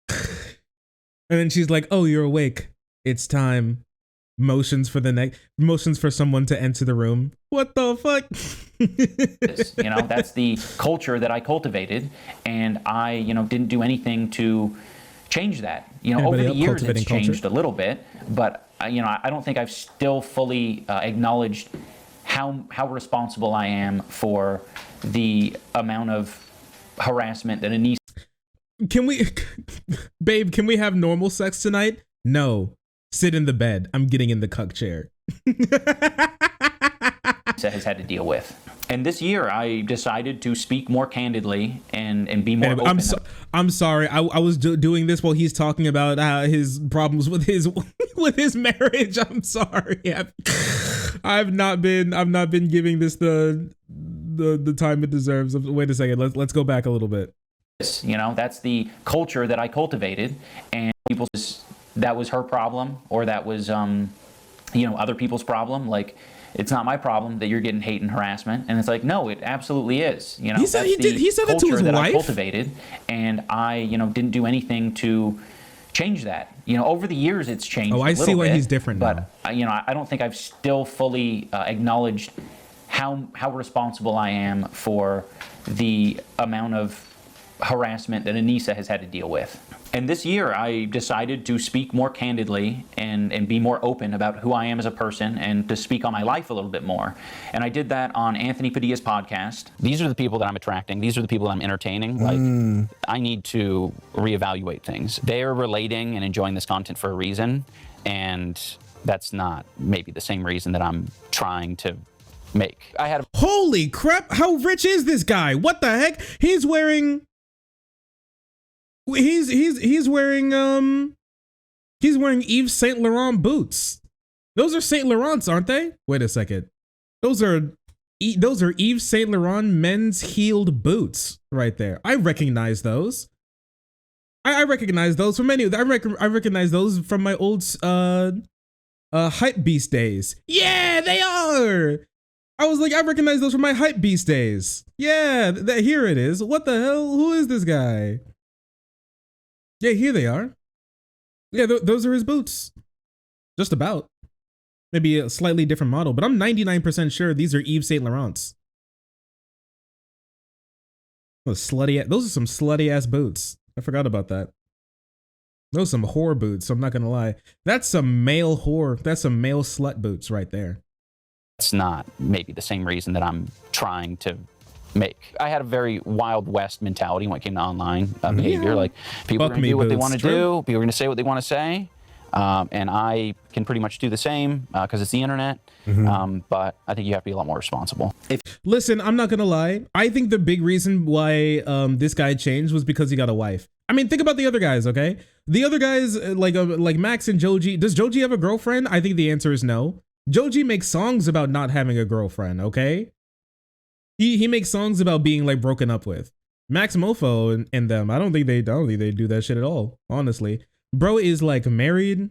And then she's like, oh, you're awake. It's time. Motions for someone to enter the room. What the fuck? You know, that's the culture that I cultivated, and I, didn't do anything to change that. Over the years it's changed a little bit, but I don't think I've still fully acknowledged how responsible I am for the amount of harassment that Anissa. Babe, can we have normal sex tonight? No. Sit in the bed. I'm getting in the cuck chair. has had to deal with. And this year I decided to speak more candidly and be more open. I'm sorry. I was doing this while he's talking about his problems with his with his marriage. I'm sorry. I've not been giving this the time it deserves. Wait a second. Let's go back a little bit. That's the culture that I cultivated, and people, that was her problem, or that was other people's problem. Like, it's not my problem that you're getting hate and harassment. And it's like, no, it absolutely is. He said that to his wife. I cultivated, and I didn't do anything to change that. Over the years it's changed. Oh, I see why he's different now. But I don't think I've still fully acknowledged how responsible I am for the amount of harassment that Anissa has had to deal with. And this year I decided to speak more candidly and be more open about who I am as a person, and to speak on my life a little bit more. And I did that on Anthony Padilla's podcast. These are the people that I'm attracting. These are the people that I'm entertaining. Like, I need to reevaluate things. They're relating and enjoying this content for a reason, and that's not maybe the same reason that I'm trying to make. Holy crap, how rich is this guy? What the heck? He's wearing Yves Saint Laurent boots. Those are Saint Laurents, aren't they? Wait a second. Those are Yves Saint Laurent men's heeled boots right there. I recognize those. I recognize those from many. I recognize those from my old Hype Beast days. Yeah, they are. I was like, I recognize those from my Hype Beast days. Yeah, here it is. What the hell? Who is this guy? Yeah, here they are. Yeah, those are his boots. Just about. Maybe a slightly different model, but I'm 99% sure these are Yves Saint Laurents. Those are some slutty ass boots. I forgot about that. Those are some whore boots, I'm not gonna lie. That's some male whore. That's some male slut boots right there. It's not maybe the same reason that I'm trying to make. I had a very Wild West mentality when it came to online behavior. Like, people are going to do what they want to do. People are going to say what they want to say. And I can pretty much do the same because it's the internet. But I think you have to be a lot more responsible. Listen, I'm not going to lie. I think the big reason why this guy changed was because he got a wife. I mean, think about the other guys, okay? The other guys, like Max and Joji. Does Joji have a girlfriend? I think the answer is no. Joji makes songs about not having a girlfriend, okay? He makes songs about being like broken up with. Max Mofo and them, I don't think they do that shit at all, honestly. Bro is like married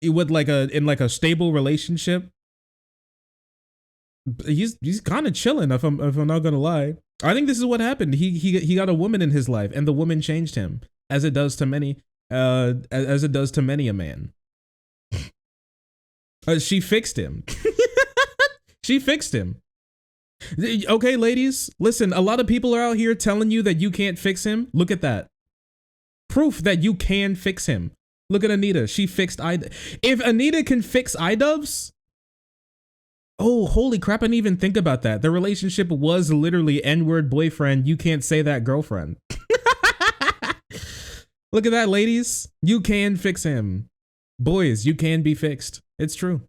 with in a stable relationship. He's kind of chilling, if I'm not gonna lie. I think this is what happened. He got a woman in his life, and the woman changed him, as it does to many a man. She fixed him. She fixed him. Okay, ladies, listen, a lot of people are out here telling you that you can't fix him. Look at that. Proof that you can fix him. Look at Anita. She fixed If Anita can fix iDubbbz, oh, holy crap, I didn't even think about that. The relationship was literally N-word boyfriend, you can't say that girlfriend. Look at that, ladies. You can fix him. Boys, you can be fixed. It's true.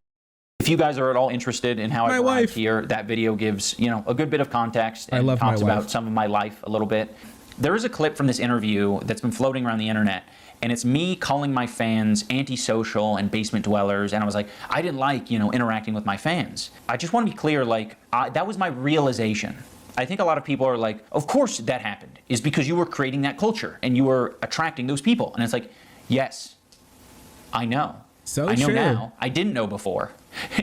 If you guys are at all interested in how I arrived here, that video gives, a good bit of context and talks about some of my life a little bit. There is a clip from this interview that's been floating around the internet, and it's me calling my fans antisocial and basement dwellers, and I was like, I didn't like, interacting with my fans. I just want to be clear, that was my realization. I think a lot of people are like, of course that happened, is because you were creating that culture and you were attracting those people. And it's like, yes, I know. I know now. I didn't know before.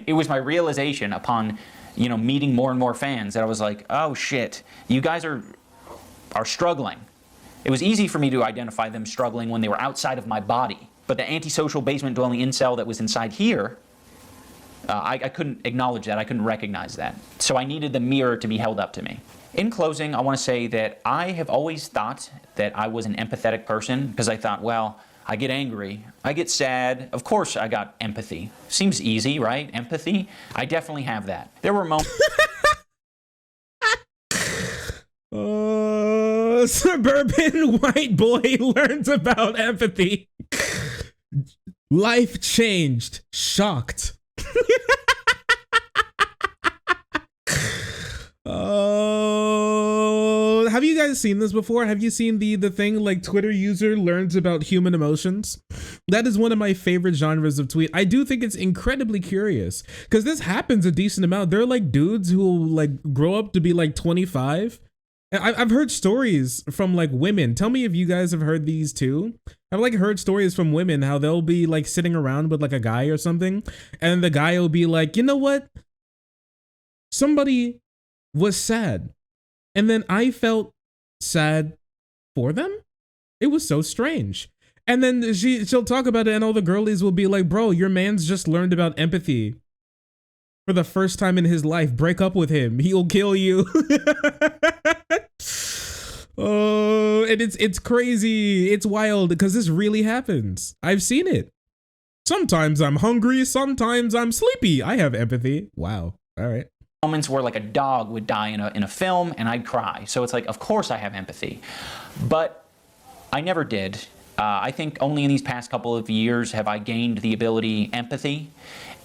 It was my realization upon meeting more and more fans that I was like, oh shit, you guys are struggling. It was easy for me to identify them struggling when they were outside of my body. But the antisocial basement dwelling incel that was inside here, I couldn't acknowledge that. I couldn't recognize that. So I needed the mirror to be held up to me. In closing, I want to say that I have always thought that I was an empathetic person because I thought, well, I get angry, I get sad, of course I got empathy. Seems easy, right? Empathy? I definitely have that. There were moments... Suburban white boy learns about empathy. Life changed. Shocked. Oh, have you guys seen this before? Have you seen the thing like Twitter user learns about human emotions? That is one of my favorite genres of tweet. I do think it's incredibly curious because this happens a decent amount. There are like dudes who will like grow up to be like 25. And I've heard stories from like women. Tell me if you guys have heard these too. I've like heard stories from women how they'll be like sitting around with like a guy or something, and the guy will be like, you know what? Somebody was sad, and then I felt sad for them. It was so strange. And then she'll talk about it, and all the girlies will be like, bro, your man's just learned about empathy for the first time in his life. Break up with him. He'll kill you. Oh, and it's crazy. It's wild because this really happens. I've seen it. Sometimes I'm hungry. Sometimes I'm sleepy. I have empathy. Wow. All right. Moments where like a dog would die in a film and I'd cry. So it's like, of course I have empathy. But I never did. I think only in these past couple of years have I gained the ability empathy.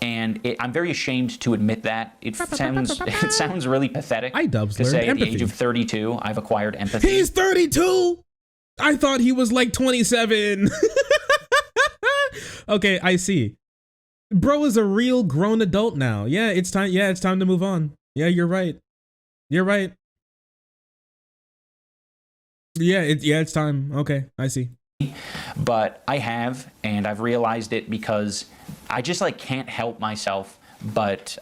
And I'm very ashamed to admit that. It sounds really pathetic iDubbbz to say at empathy. the age of 32, I've acquired empathy. He's 32? I thought he was like 27. Okay, I see. Bro is a real grown adult now. Yeah, it's time. Yeah, it's time to move on. Yeah, you're right. You're right. Yeah, it's time. Okay, I see. But I have, and I've realized it because I just like can't help myself but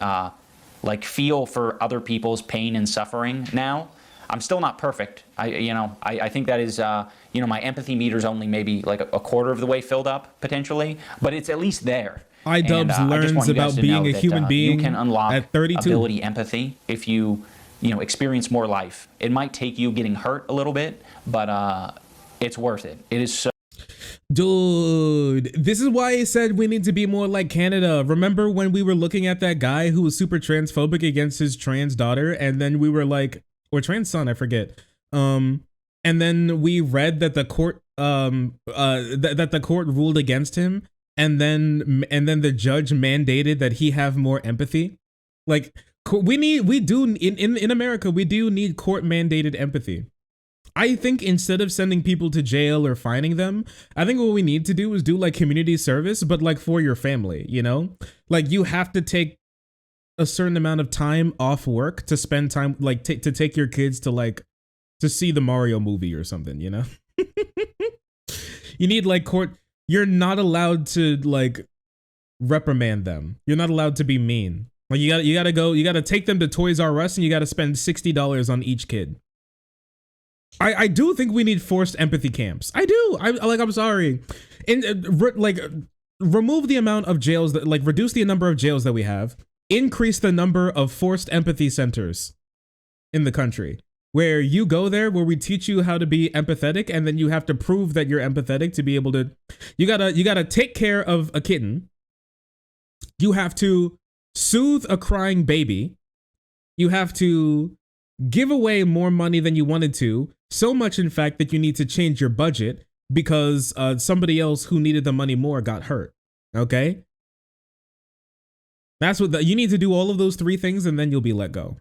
like feel for other people's pain and suffering now. I'm still not perfect. I think that is my empathy meter's only maybe like a quarter of the way filled up potentially, but it's at least there. iDubbbz learns about being a human being you can unlock at 32. ability empathy if you experience more life. It might take you getting hurt a little bit, but it's worth it. It is so. Dude, this is why I said we need to be more like Canada. Remember when we were looking at that guy who was super transphobic against his trans daughter, and then we were like, or trans son, I forget. And then we read that the court that the court ruled against him, and then the judge mandated that he have more empathy. Like in America, we do need court mandated empathy. I think instead of sending people to jail or fining them, I think what we need to do is do like community service, but like for your family, like you have to take a certain amount of time off work to spend time, like to take your kids to see the Mario movie or something, You need like court. You're not allowed to like reprimand them. You're not allowed to be mean. Like you gotta take them to Toys R Us and you gotta spend $60 on each kid. I do think we need forced empathy camps. I do. I'm sorry. Remove the amount of jails that reduce the number of jails that we have. Increase the number of forced empathy centers in the country where you go there, where we teach you how to be empathetic, and then you have to prove that you're empathetic to be able to. You gotta take care of a kitten. You have to soothe a crying baby. You have to give away more money than you wanted to. So much, in fact, that you need to change your budget because somebody else who needed the money more got hurt. Okay? That's what you need to do, all of those three things, and then you'll be let go.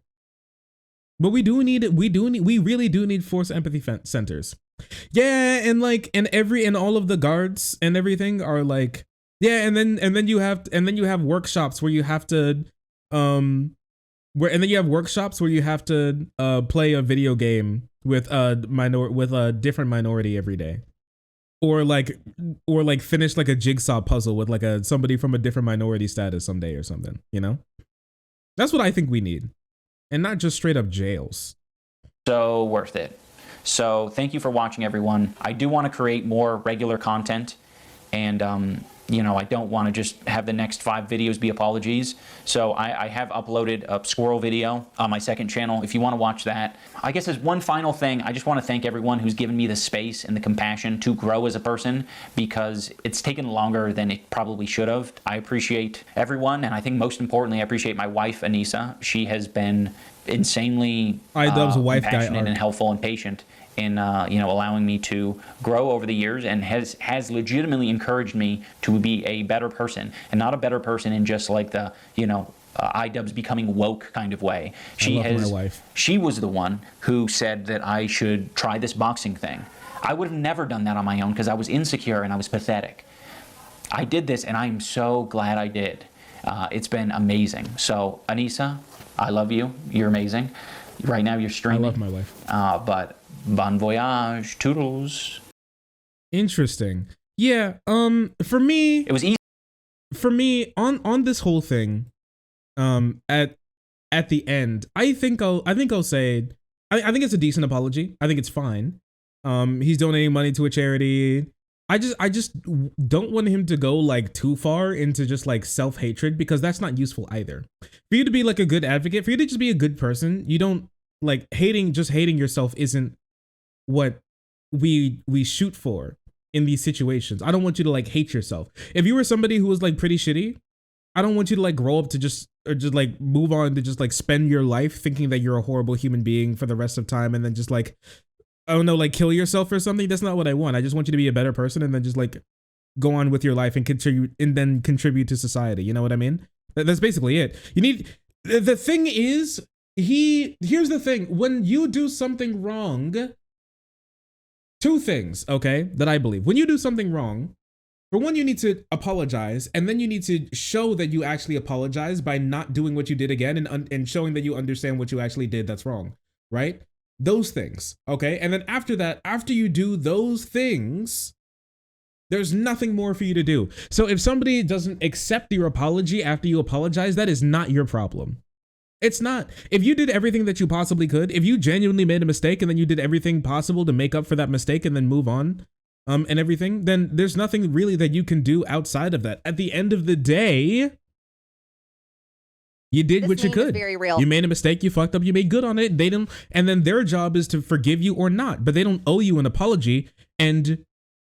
But we really do need forced empathy centers. Yeah, and all of the guards and everything are like, yeah, and then you have workshops where you have to play a video game with a different minority every day, or finish like a jigsaw puzzle with somebody from a different minority status someday or something. That's what I think we need. and not just straight up jails. So worth it. So thank you for watching, everyone. I do want to create more regular content, and you know, I don't want to just have the next 5 videos be apologies. So I have uploaded a squirrel video on my second channel if you want to watch that. I guess as one final thing, I just want to thank everyone who's given me the space and the compassion to grow as a person, because it's taken longer than it probably should have. I appreciate everyone, and I think most importantly, I appreciate my wife, Anissa. She has been insanely iDubbbz wife guy compassionate and helpful and patient in you know, allowing me to grow over the years, and has legitimately encouraged me to be a better person, and not a better person in just like the, you know, iDubbbz becoming woke kind of way. My wife. She was the one who said that I should try this boxing thing. I would have never done that on my own because I was insecure and I was pathetic. I did this, and I'm so glad I did. It's been amazing. So Anissa, I love you. You're amazing. Right now you're streaming. I love my wife. But bon voyage, toodles. Interesting. Yeah. For me, It was easy. for me on this whole thing, at the end, I think I'll say I think it's a decent apology. I think it's fine. He's donating money to a charity. I just don't want him to go like too far into just like self-hatred, because that's not useful either. For you to be like a good advocate, for you to just be a good person, you don't like hating yourself isn't what we shoot for in these situations. I don't want you to like hate yourself. If you were somebody who was like pretty shitty, I don't want you to like grow up to just like move on to just like spend your life thinking that you're a horrible human being for the rest of time, and then just like, I don't know, like kill yourself or something. That's not what I want. I just want you to be a better person, and then just like go on with your life and contribute to society. You know what I mean? That's basically it. You need, the thing is, here's the thing. When you do something wrong, 2 things, okay, that I believe. When you do something wrong, for one, you need to apologize, and then you need to show that you actually apologize by not doing what you did again, and showing that you understand what you actually did that's wrong, right? Those things, okay? And then after that, after you do those things, there's nothing more for you to do. So if somebody doesn't accept your apology after you apologize, that is not your problem. It's not. If you did everything that you possibly could, if you genuinely made a mistake and then you did everything possible to make up for that mistake and then move on, and everything, then there's nothing really that you can do outside of that. At the end of the day, you did what you could. Very real. You made a mistake, you fucked up, you made good on it. They don't, and then their job is to forgive you or not, but they don't owe you an apology, and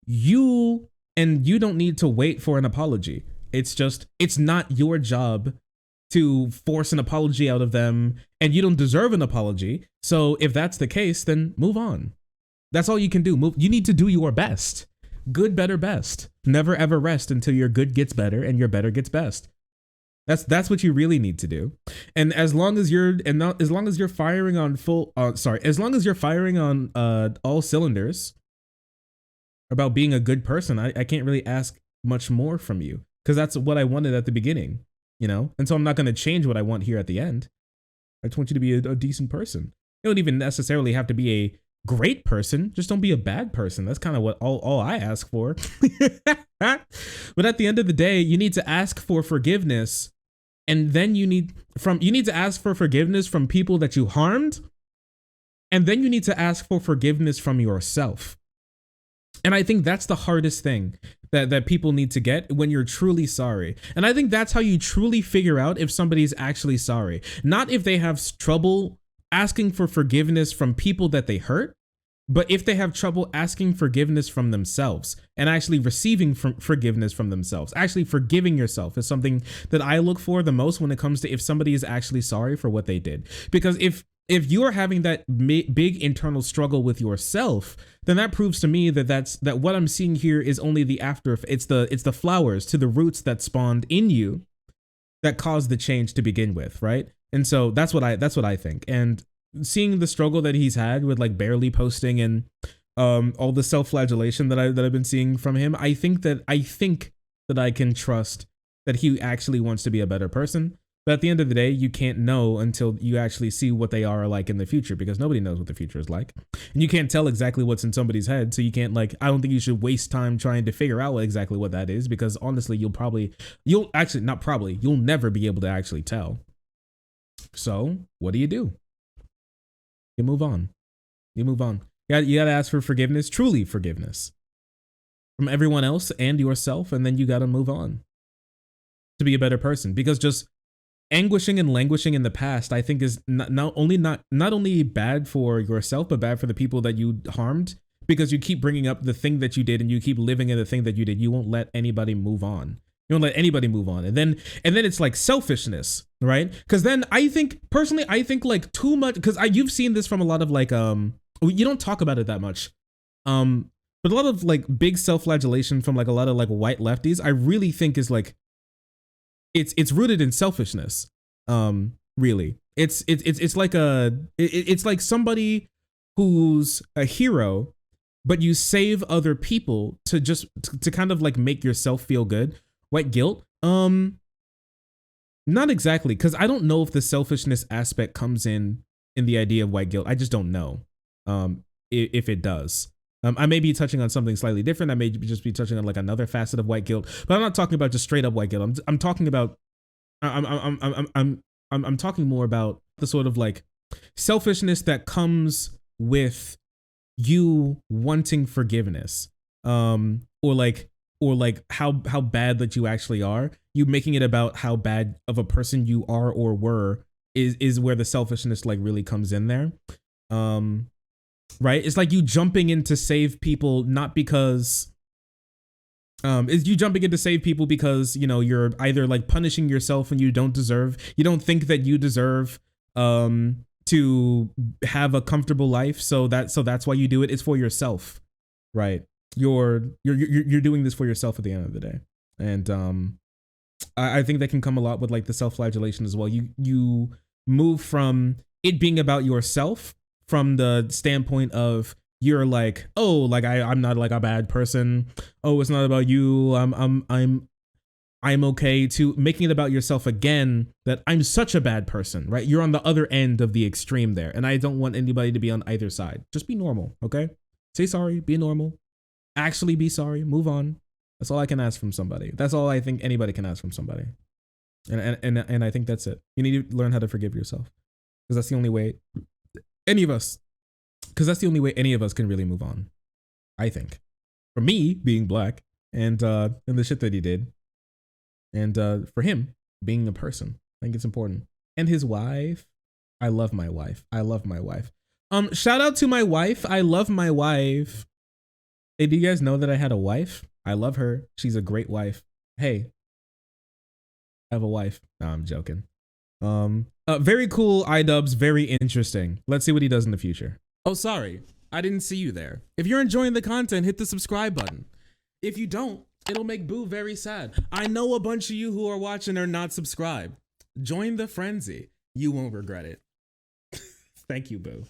you don't need to wait for an apology. It's not your job to force an apology out of them, and you don't deserve an apology. So if that's the case, then move on. That's all you can do. You need to do your best. Good, better, best. Never ever rest until your good gets better and your better gets best. That's what you really need to do. And as long as you're firing on all cylinders about being a good person, I can't really ask much more from you, because that's what I wanted at the beginning, you know? And so I'm not going to change what I want here at the end. I just want you to be a decent person. You don't even necessarily have to be a great person. Just don't be a bad person. That's kind of what all I ask for. But at the end of the day, you need to ask for forgiveness. And then you need to ask for forgiveness from people that you harmed. And then you need to ask for forgiveness from yourself. And I think that's the hardest thing that people need to get when you're truly sorry. And I think that's how you truly figure out if somebody's actually sorry. Not if they have trouble asking for forgiveness from people that they hurt, but if they have trouble asking forgiveness from themselves and actually receiving forgiveness from themselves. Actually forgiving yourself is something that I look for the most when it comes to if somebody is actually sorry for what they did. Because if you're having that big internal struggle with yourself, then that proves to me that what I'm seeing here is only the after. It's the flowers to the roots that spawned in you that caused the change to begin with, right? And so that's what I think. And seeing the struggle that he's had with like barely posting and all the self-flagellation that I've been seeing from him, I think that I can trust that he actually wants to be a better person. But at the end of the day, you can't know until you actually see what they are like in the future, because nobody knows what the future is like. And you can't tell exactly what's in somebody's head. So you can't I don't think you should waste time trying to figure out exactly what that is, because honestly, you'll never be able to actually tell. So what do? You move on. You move on. You gotta ask for forgiveness, truly forgiveness from everyone else and yourself, and then you gotta move on to be a better person. Because just anguishing and languishing in the past, I think, is not only bad for yourself, but bad for the people that you harmed. Because you keep bringing up the thing that you did, and you keep living in the thing that you did. You won't let anybody move on. You don't let anybody move on. And then it's like selfishness, right? Because then I think like too much, because you've seen this from a lot of like, you don't talk about it that much. But a lot of like big self-flagellation from like a lot of like white lefties, I really think is like, it's rooted in selfishness. Really. It's like somebody who's a hero, but you save other people to kind of like make yourself feel good. White guilt? Not exactly, because I don't know if the selfishness aspect comes in the idea of white guilt. I just don't know if it does. I may be touching on something slightly different. I may just be touching on like another facet of white guilt, but I'm not talking about just straight up white guilt. I'm talking about I'm talking more about the sort of like selfishness that comes with you wanting forgiveness, or like how bad that you actually are. You making it about how bad of a person you are or were is where the selfishness like really comes in there. Right? It's like you jumping in to save people, not because is you jumping in to save people because, you know, you're either like punishing yourself and you don't think that you deserve to have a comfortable life, so that's why you do it. It's for yourself, right? You're doing this for yourself at the end of the day. And I think that can come a lot with like the self-flagellation as well. You move from it being about yourself from the standpoint of you're like, oh, like I'm not like a bad person. Oh, it's not about you. I'm okay, to making it about yourself again, that I'm such a bad person, right? You're on the other end of the extreme there. And I don't want anybody to be on either side. Just be normal, okay? Say sorry, be normal. Actually be sorry, move on. That's all I can ask from somebody. That's all I think anybody can ask from somebody. And I think that's it. You need to learn how to forgive yourself. Because that's the only way any of us can really move on, I think. For me, being black and the shit that he did. And for him being a person, I think it's important. And his wife, I love my wife. Shout out to my wife. I love my wife. Hey, do you guys know that I had a wife? I love her. She's a great wife. Hey, I have a wife. No, I'm joking. Very cool, iDubbbz. Very interesting. Let's see what he does in the future. Oh, sorry, I didn't see you there. If you're enjoying the content, hit the subscribe button. If you don't, it'll make Boo very sad. I know a bunch of you who are watching are not subscribed. Join the frenzy. You won't regret it. Thank you, Boo.